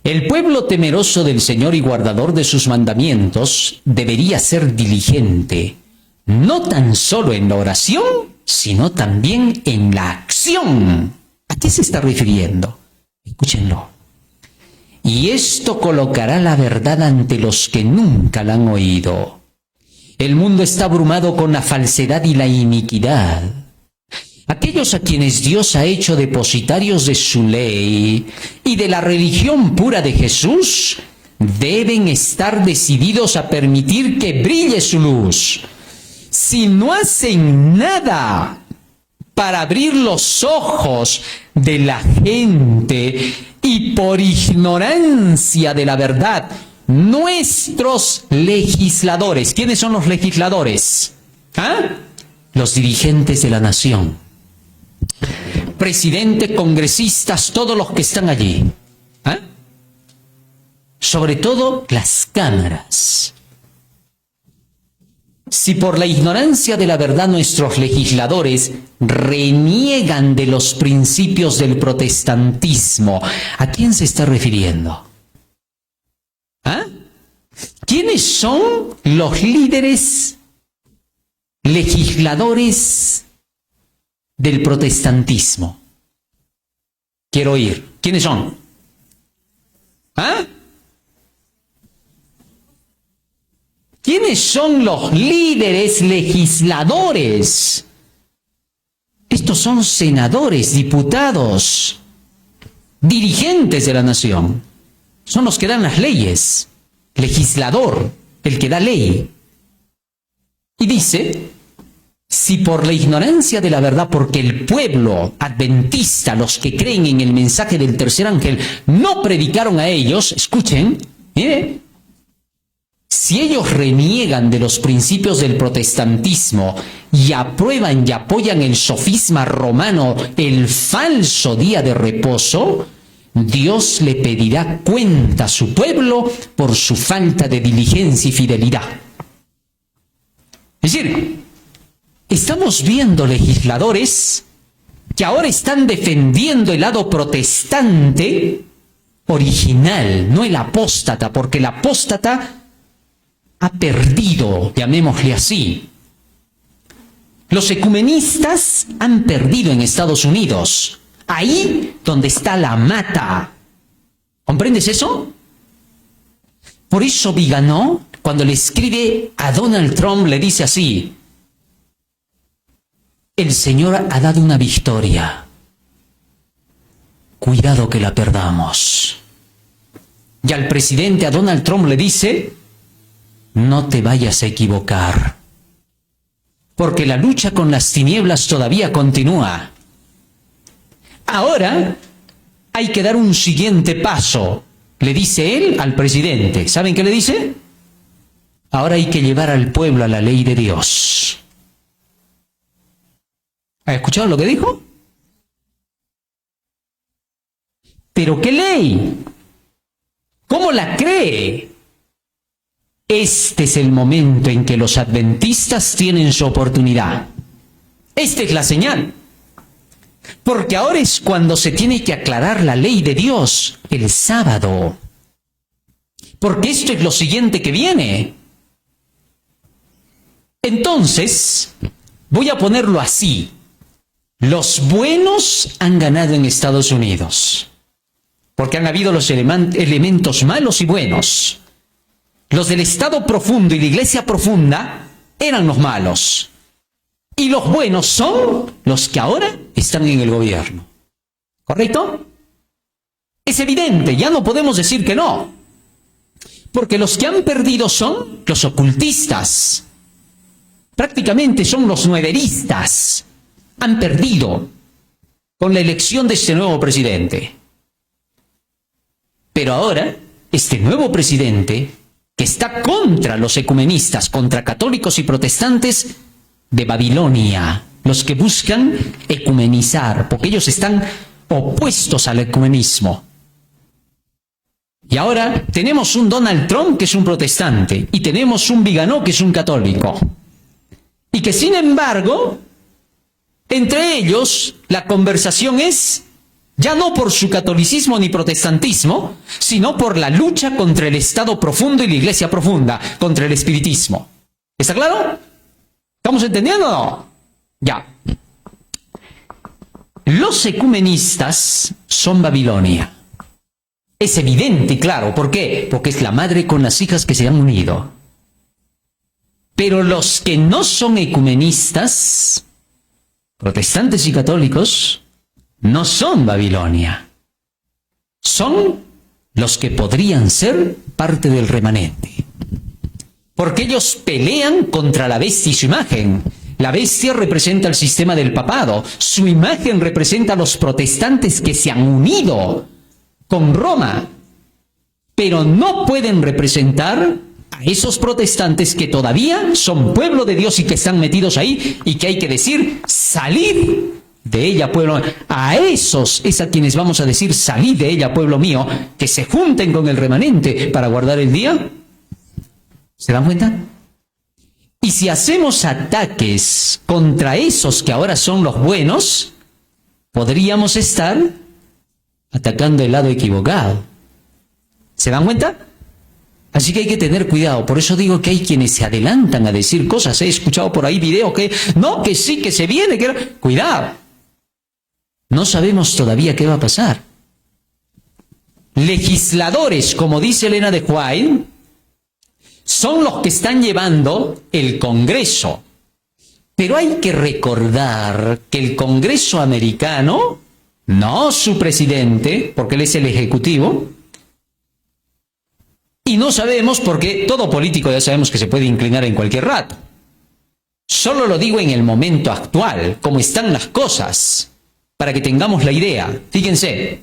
El pueblo temeroso del Señor y guardador de sus mandamientos debería ser diligente, no tan solo en la oración, sino también en la acción. ¿A qué se está refiriendo? Escúchenlo. Y esto colocará la verdad ante los que nunca la han oído. El mundo está abrumado con la falsedad y la iniquidad. Aquellos a quienes Dios ha hecho depositarios de su ley y de la religión pura de Jesús, deben estar decididos a permitir que brille su luz. Si no hacen nada para abrir los ojos de la gente y por ignorancia de la verdad, nuestros legisladores, ¿quiénes son los legisladores? Los dirigentes de la nación, presidente, congresistas, todos los que están allí, sobre todo las cámaras. Si por la ignorancia de la verdad nuestros legisladores reniegan de los principios del protestantismo, ¿a quién se está refiriendo? ¿Quiénes son los líderes legisladores del protestantismo? Quiero oír. ¿Quiénes son? ¿Quiénes son los líderes legisladores? Estos son senadores, diputados, dirigentes de la nación. Son los que dan las leyes. Legislador, el que da ley. Y dice, si por la ignorancia de la verdad, porque el pueblo adventista, los que creen en el mensaje del tercer ángel, no predicaron a ellos, escuchen, si ellos reniegan de los principios del protestantismo y aprueban y apoyan el sofisma romano, el falso día de reposo, Dios le pedirá cuenta a su pueblo por su falta de diligencia y fidelidad. Es decir, estamos viendo legisladores que ahora están defendiendo el lado protestante original, no el apóstata, porque el apóstata ha perdido, llamémosle así. Los ecumenistas han perdido en Estados Unidos, ahí donde está la mata. ¿Comprendes eso? Por eso Viganò, cuando le escribe a Donald Trump, le dice así: el Señor ha dado una victoria, cuidado que la perdamos. Y al presidente, a Donald Trump, le dice: no te vayas a equivocar, porque la lucha con las tinieblas todavía continúa. Ahora hay que dar un siguiente paso, le dice él al presidente. ¿Saben qué le dice? Ahora hay que llevar al pueblo a la ley de Dios. ¿Has escuchado lo que dijo? ¿Pero qué ley? ¿Cómo la cree? Este es el momento en que los adventistas tienen su oportunidad. Esta es la señal. Porque ahora es cuando se tiene que aclarar la ley de Dios, el sábado. Porque esto es lo siguiente que viene. Entonces, voy a ponerlo así. Los buenos han ganado en Estados Unidos. Porque han habido los elementos malos y buenos. Los del Estado profundo y la Iglesia profunda eran los malos. Y los buenos son los que ahora están en el gobierno. ¿Correcto? Es evidente, ya no podemos decir que no. Porque los que han perdido son los ocultistas. Prácticamente son los nueveristas. Han perdido con la elección de este nuevo presidente. Pero ahora, este nuevo presidente, que está contra los ecumenistas, contra católicos y protestantes de Babilonia, los que buscan ecumenizar, porque ellos están opuestos al ecumenismo. Y ahora tenemos un Donald Trump que es un protestante, y tenemos un Viganò que es un católico. Y que sin embargo, entre ellos, la conversación es ya no por su catolicismo ni protestantismo, sino por la lucha contra el Estado profundo y la Iglesia profunda, contra el espiritismo. ¿Está claro? ¿Estamos entendiendo o no? Ya. Los ecumenistas son Babilonia. Es evidente y claro. ¿Por qué? Porque es la madre con las hijas que se han unido. Pero los que no son ecumenistas, protestantes y católicos, no son Babilonia. Son los que podrían ser parte del remanente. Porque ellos pelean contra la bestia y su imagen. La bestia representa el sistema del papado. Su imagen representa a los protestantes que se han unido con Roma. Pero no pueden representar a esos protestantes que todavía son pueblo de Dios y que están metidos ahí y que hay que decir, salid de ella, pueblo. A esos es a quienes vamos a decir, salid de ella, pueblo mío, que se junten con el remanente para guardar el día. ¿Se dan cuenta? Y si hacemos ataques contra esos que ahora son los buenos, podríamos estar atacando el lado equivocado. ¿Se dan cuenta? Así que hay que tener cuidado. Por eso digo que hay quienes se adelantan a decir cosas. He escuchado por ahí videos que no, que sí, que se viene. Que... Cuidado. No sabemos todavía qué va a pasar. Legisladores, como dice Elena de White, son los que están llevando el Congreso. Pero hay que recordar que el Congreso americano, no su presidente, porque él es el ejecutivo, y no sabemos porque todo político ya sabemos que se puede inclinar en cualquier rato. Solo lo digo en el momento actual, cómo están las cosas, para que tengamos la idea. Fíjense,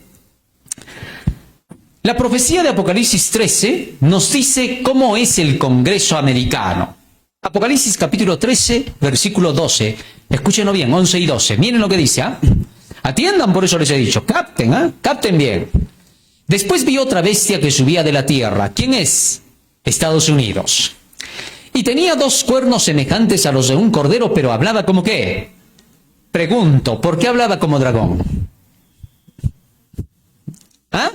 la profecía de Apocalipsis 13 nos dice cómo es el Congreso americano. Apocalipsis capítulo 13, versículo 12. Escúchenlo bien, 11 y 12. Miren lo que dice, ¿ah? Atiendan, por eso les he dicho. Capten, ¿ah? Capten bien. Después vi otra bestia que subía de la tierra. ¿Quién es? Estados Unidos. Y tenía 2 cuernos semejantes a los de un cordero, pero hablaba como ¿qué? Pregunto, ¿por qué hablaba como dragón? ¿Ah?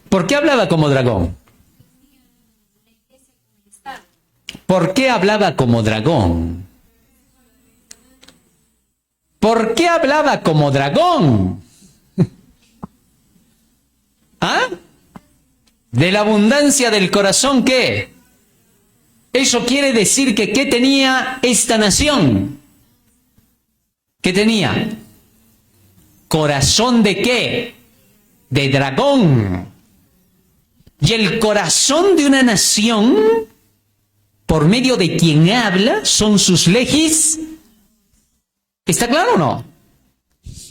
¿Por qué hablaba como dragón? ¿Por qué hablaba como dragón? ¿Por qué hablaba como dragón? ¿Ah? De la abundancia del corazón, ¿qué? Eso quiere decir que ¿qué tenía esta nación? ¿Qué tenía? ¿Corazón de qué? De dragón. Y el corazón de una nación, por medio de quien habla, son sus legis. ¿Está claro o no?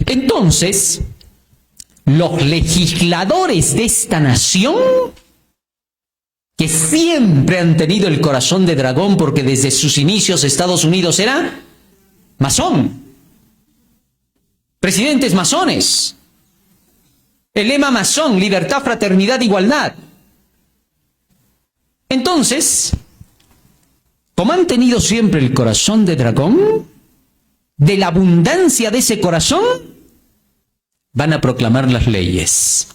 Entonces, los legisladores de esta nación, que siempre han tenido el corazón de dragón, porque desde sus inicios Estados Unidos era masón, presidentes masones, el lema masón, libertad, fraternidad, igualdad. Entonces, como han tenido siempre el corazón de dragón, de la abundancia de ese corazón, van a proclamar las leyes.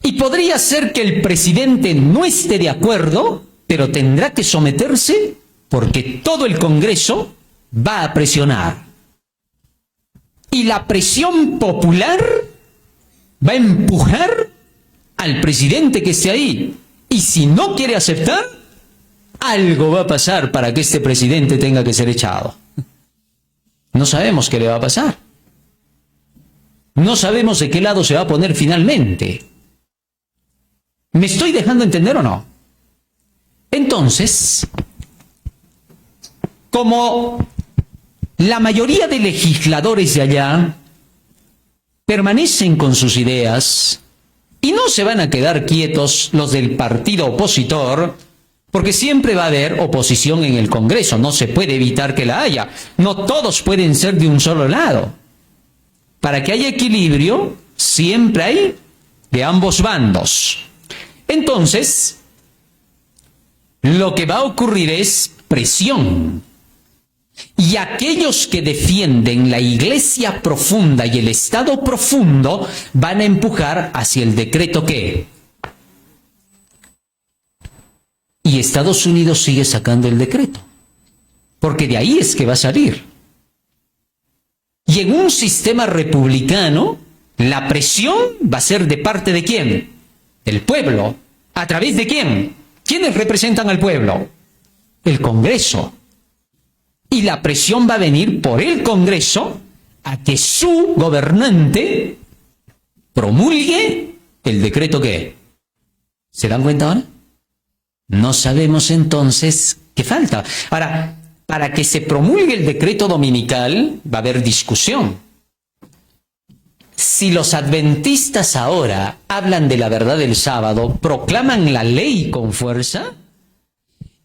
Y podría ser que el presidente no esté de acuerdo, pero tendrá que someterse porque todo el Congreso va a presionar. Y la presión popular va a empujar al presidente que esté ahí. Y si no quiere aceptar, algo va a pasar para que este presidente tenga que ser echado. No sabemos qué le va a pasar. No sabemos de qué lado se va a poner finalmente. ¿Me estoy dejando entender o no? Entonces, como la mayoría de legisladores de allá permanecen con sus ideas y no se van a quedar quietos los del partido opositor, porque siempre va a haber oposición en el Congreso, no se puede evitar que la haya. No todos pueden ser de un solo lado. Para que haya equilibrio, siempre hay de ambos bandos. Entonces, lo que va a ocurrir es presión. Y aquellos que defienden la iglesia profunda y el Estado profundo van a empujar hacia el decreto ¿qué? Y Estados Unidos sigue sacando el decreto, porque de ahí es que va a salir. Y en un sistema republicano, la presión va a ser de parte de ¿quién? El pueblo. ¿A través de quién? ¿Quiénes representan al pueblo? El Congreso. Y la presión va a venir por el Congreso a que su gobernante promulgue el decreto ¿qué? ¿Se dan cuenta ahora? No sabemos entonces qué falta. Ahora, para que se promulgue el decreto dominical va a haber discusión. Si los adventistas ahora hablan de la verdad del sábado, proclaman la ley con fuerza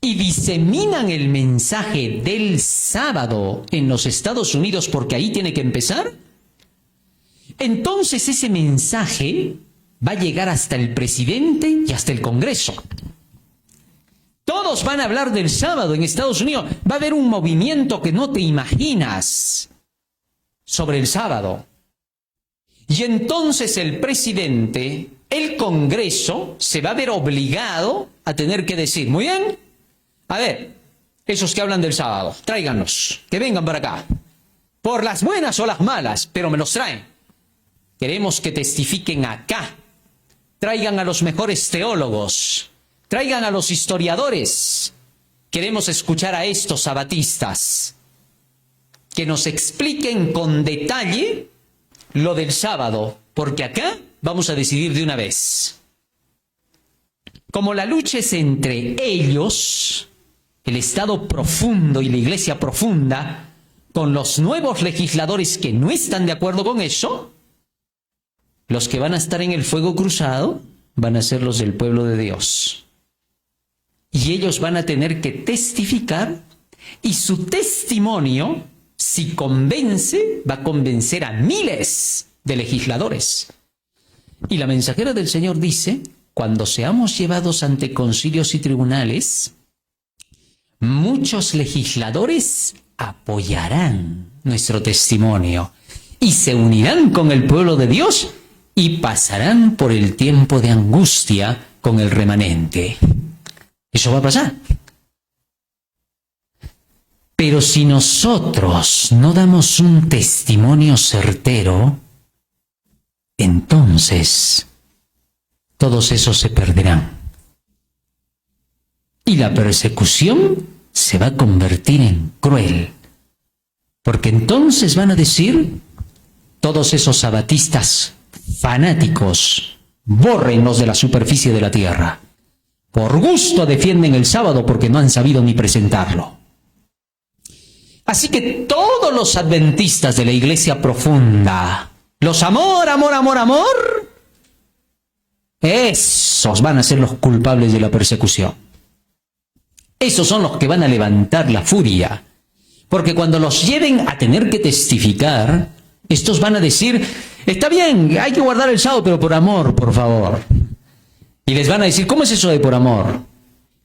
y diseminan el mensaje del sábado en los Estados Unidos, porque ahí tiene que empezar, entonces ese mensaje va a llegar hasta el presidente y hasta el Congreso. Todos van a hablar del sábado en Estados Unidos. Va a haber un movimiento que no te imaginas sobre el sábado. Y entonces el presidente, el Congreso, se va a ver obligado a tener que decir, muy bien, a ver, esos que hablan del sábado, tráiganlos, que vengan para acá. Por las buenas o las malas, pero me los traen. Queremos que testifiquen acá. Traigan a los mejores teólogos. Traigan a los historiadores. queremos escuchar a estos sabatistas que nos expliquen con detalle lo del sábado, porque acá vamos a decidir de una vez. Como la lucha es entre ellos, el Estado profundo y la Iglesia profunda, con los nuevos legisladores que no están de acuerdo con eso, los que van a estar en el fuego cruzado van a ser los del pueblo de Dios. Y ellos van a tener que testificar, y su testimonio, si convence, va a convencer a miles de legisladores. Y la mensajera del Señor dice, cuando seamos llevados ante concilios y tribunales, muchos legisladores apoyarán nuestro testimonio y se unirán con el pueblo de Dios y pasarán por el tiempo de angustia con el remanente. Eso va a pasar. Pero si nosotros no damos un testimonio certero, entonces todos esos se perderán. Y la persecución se va a convertir en cruel. Porque entonces van a decir, todos esos sabatistas fanáticos, bórrenlos de la superficie de la tierra. Por gusto defienden el sábado porque no han sabido ni presentarlo. Así que todos los adventistas de la iglesia profunda, los amor, esos van a ser los culpables de la persecución. Esos son los que van a levantar la furia. Porque cuando los lleven a tener que testificar, estos van a decir, está bien, hay que guardar el sábado, pero por amor, por favor. Y les van a decir, ¿cómo es eso de por amor?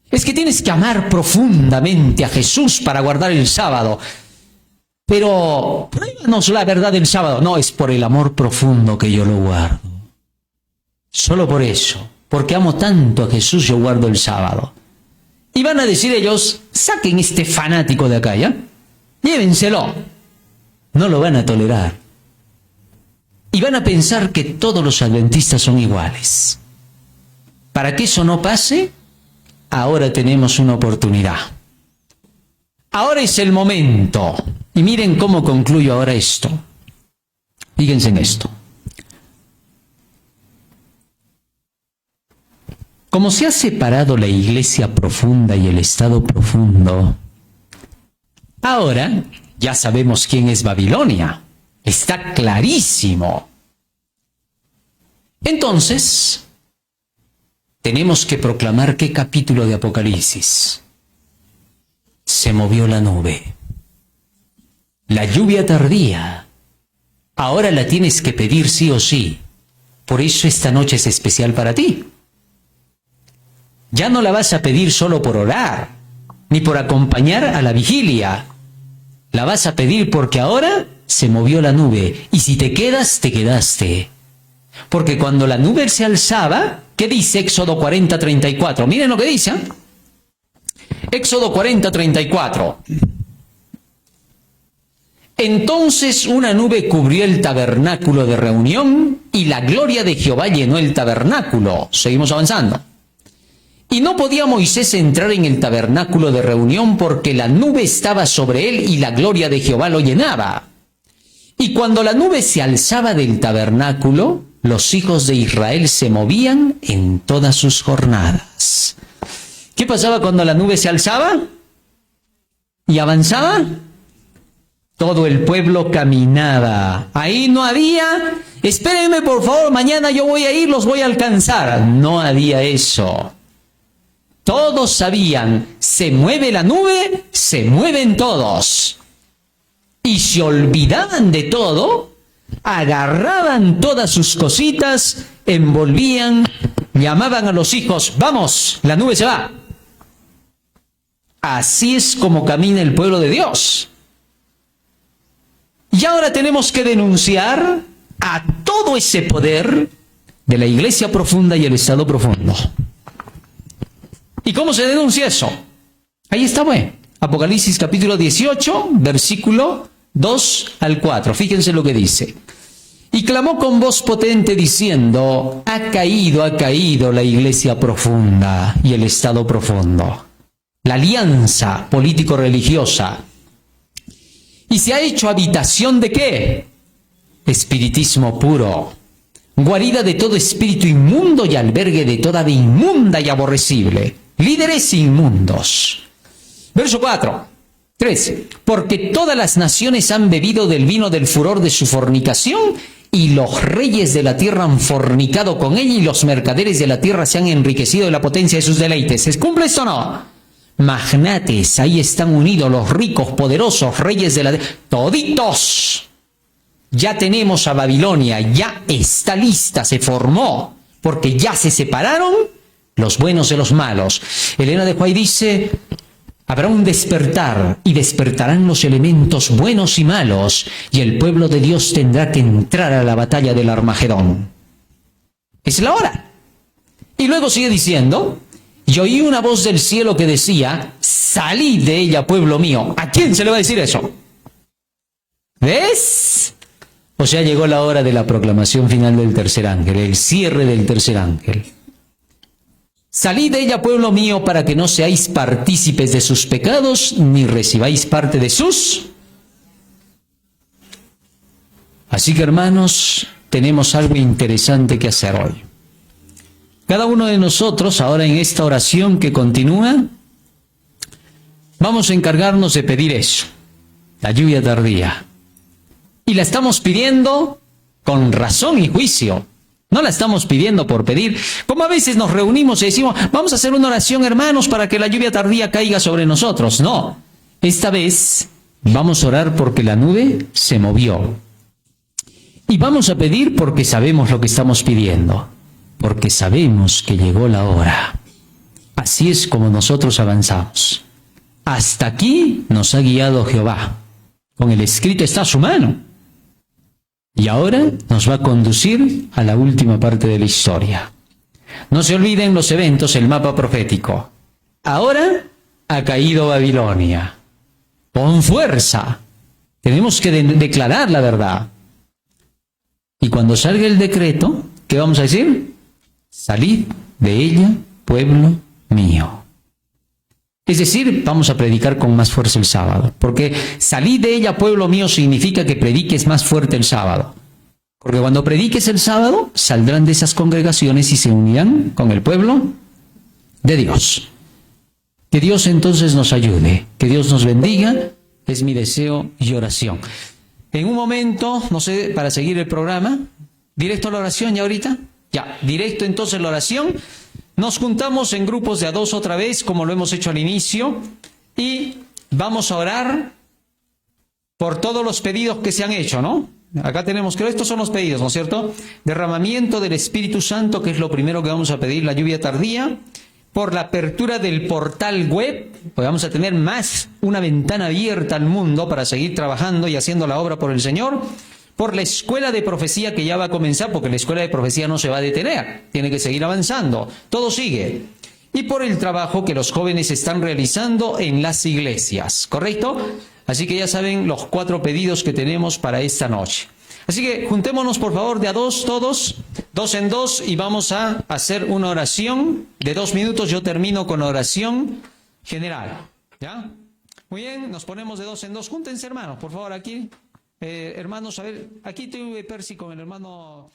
Es que tienes que amar profundamente a Jesús para guardar el sábado. Pero pruébanos la verdad del sábado. No, es por el amor profundo que yo lo guardo. Solo por eso, porque amo tanto a Jesús, yo guardo el sábado. Y van a decir ellos, saquen este fanático de acá, ¿ya? Llévenselo. No lo van a tolerar. Y van a pensar que todos los adventistas son iguales. Para que eso no pase, ahora tenemos una oportunidad. Ahora es el momento. Y miren cómo concluyo ahora esto. Fíjense en esto. Como se ha separado la iglesia profunda y el Estado profundo, ahora ya sabemos quién es Babilonia. Está clarísimo. Entonces, tenemos que proclamar qué capítulo de Apocalipsis. Se movió la nube. La lluvia tardía. Ahora la tienes que pedir sí o sí. Por eso esta noche es especial para ti. Ya no la vas a pedir solo por orar, ni por acompañar a la vigilia. La vas a pedir porque ahora se movió la nube. Y si te quedas, te quedaste. Porque cuando la nube se alzaba, ¿qué dice Éxodo 40:34? Miren lo que dice. Éxodo 40:34. Entonces una nube cubrió el tabernáculo de reunión y la gloria de Jehová llenó el tabernáculo. Seguimos avanzando. Y no podía Moisés entrar en el tabernáculo de reunión porque la nube estaba sobre él y la gloria de Jehová lo llenaba. Y cuando la nube se alzaba del tabernáculo, los hijos de Israel se movían en todas sus jornadas. ¿Qué pasaba cuando la nube se alzaba y avanzaba? Todo el pueblo caminaba. Ahí no había, espérenme por favor, mañana yo voy a ir, los voy a alcanzar. No había eso. Todos sabían, se mueve la nube, se mueven todos. Y se olvidaban de todo, agarraban todas sus cositas, envolvían, llamaban a los hijos, vamos, la nube se va. Así es como camina el pueblo de Dios. Y ahora tenemos que denunciar a todo ese poder de la iglesia profunda y el Estado profundo. ¿Y cómo se denuncia eso? Ahí está, bueno. Apocalipsis capítulo 18, versículo 2 al 4. Fíjense lo que dice. Y clamó con voz potente diciendo, ha caído la iglesia profunda y el Estado profundo. la alianza político-religiosa. ¿Y se ha hecho habitación de qué? Espiritismo puro, guarida de todo espíritu inmundo y albergue de toda ave inmunda y aborrecible, líderes inmundos. Verso 3. Porque todas las naciones han bebido del vino del furor de su fornicación, y los reyes de la tierra han fornicado con ella, y los mercaderes de la tierra se han enriquecido de la potencia de sus deleites. ¿Se cumple esto o no? Magnates, ahí están unidos los ricos, poderosos, reyes de la... Toditos. Ya tenemos a Babilonia, ya está lista, se formó, porque ya se separaron los buenos de los malos. Elena de White dice, habrá un despertar, y despertarán los elementos buenos y malos, y el pueblo de Dios tendrá que entrar a la batalla del Armagedón. Es la hora. Y luego sigue diciendo, y oí una voz del cielo que decía, salid de ella, pueblo mío. ¿A quién se le va a decir eso? ¿Ves? O sea, llegó la hora de la proclamación final del tercer ángel, el cierre del tercer ángel. Salid de ella, pueblo mío, para que no seáis partícipes de sus pecados, ni recibáis parte de sus... Así que, hermanos, tenemos algo interesante que hacer hoy. Cada uno de nosotros, ahora en esta oración que continúa, vamos a encargarnos de pedir eso, la lluvia tardía. Y la estamos pidiendo con razón y juicio. No la estamos pidiendo por pedir. Como a veces nos reunimos y decimos, vamos a hacer una oración, hermanos, para que la lluvia tardía caiga sobre nosotros. No, esta vez vamos a orar porque la nube se movió. Y vamos a pedir porque sabemos lo que estamos pidiendo. Porque sabemos que llegó la hora. Así es como nosotros avanzamos. Hasta aquí nos ha guiado Jehová. Con el escrito está a su mano. Y ahora nos va a conducir a la última parte de la historia. No se olviden los eventos, el mapa profético. Ahora ha caído Babilonia. Con fuerza. Tenemos que declarar la verdad. Y cuando salga el decreto, ¿qué vamos a decir? Salid de ella, pueblo mío. Es decir, vamos a predicar con más fuerza el sábado, porque salir de ella, pueblo mío, significa que prediques más fuerte el sábado. Porque cuando prediques el sábado, saldrán de esas congregaciones y se unirán con el pueblo de Dios. Que Dios entonces nos ayude, que Dios nos bendiga, es mi deseo y oración. En un momento, no sé, para seguir el programa, directo a la oración ya ahorita, ya, directo entonces a la oración. Nos juntamos en grupos de a dos otra vez, como lo hemos hecho al inicio, y vamos a orar por todos los pedidos que se han hecho, ¿no? Acá tenemos, creo, estos son los pedidos, ¿no es cierto? Derramamiento del Espíritu Santo, que es lo primero que vamos a pedir, la lluvia tardía, por la apertura del portal web, pues vamos a tener más una ventana abierta al mundo para seguir trabajando y haciendo la obra por el Señor. Por la escuela de profecía que ya va a comenzar, porque la escuela de profecía no se va a detener, tiene que seguir avanzando, todo sigue. Y por el trabajo que los jóvenes están realizando en las iglesias, ¿correcto? Así que ya saben los 4 pedidos que tenemos para esta noche. Así que juntémonos por favor de a dos todos, 2 en 2, y vamos a hacer una oración de 2 minutos. Yo termino con la oración general, ¿ya? Muy bien, nos ponemos de 2 en 2. Júntense, hermanos, por favor, aquí. Hermanos, a ver, aquí tuve Percy con el hermano...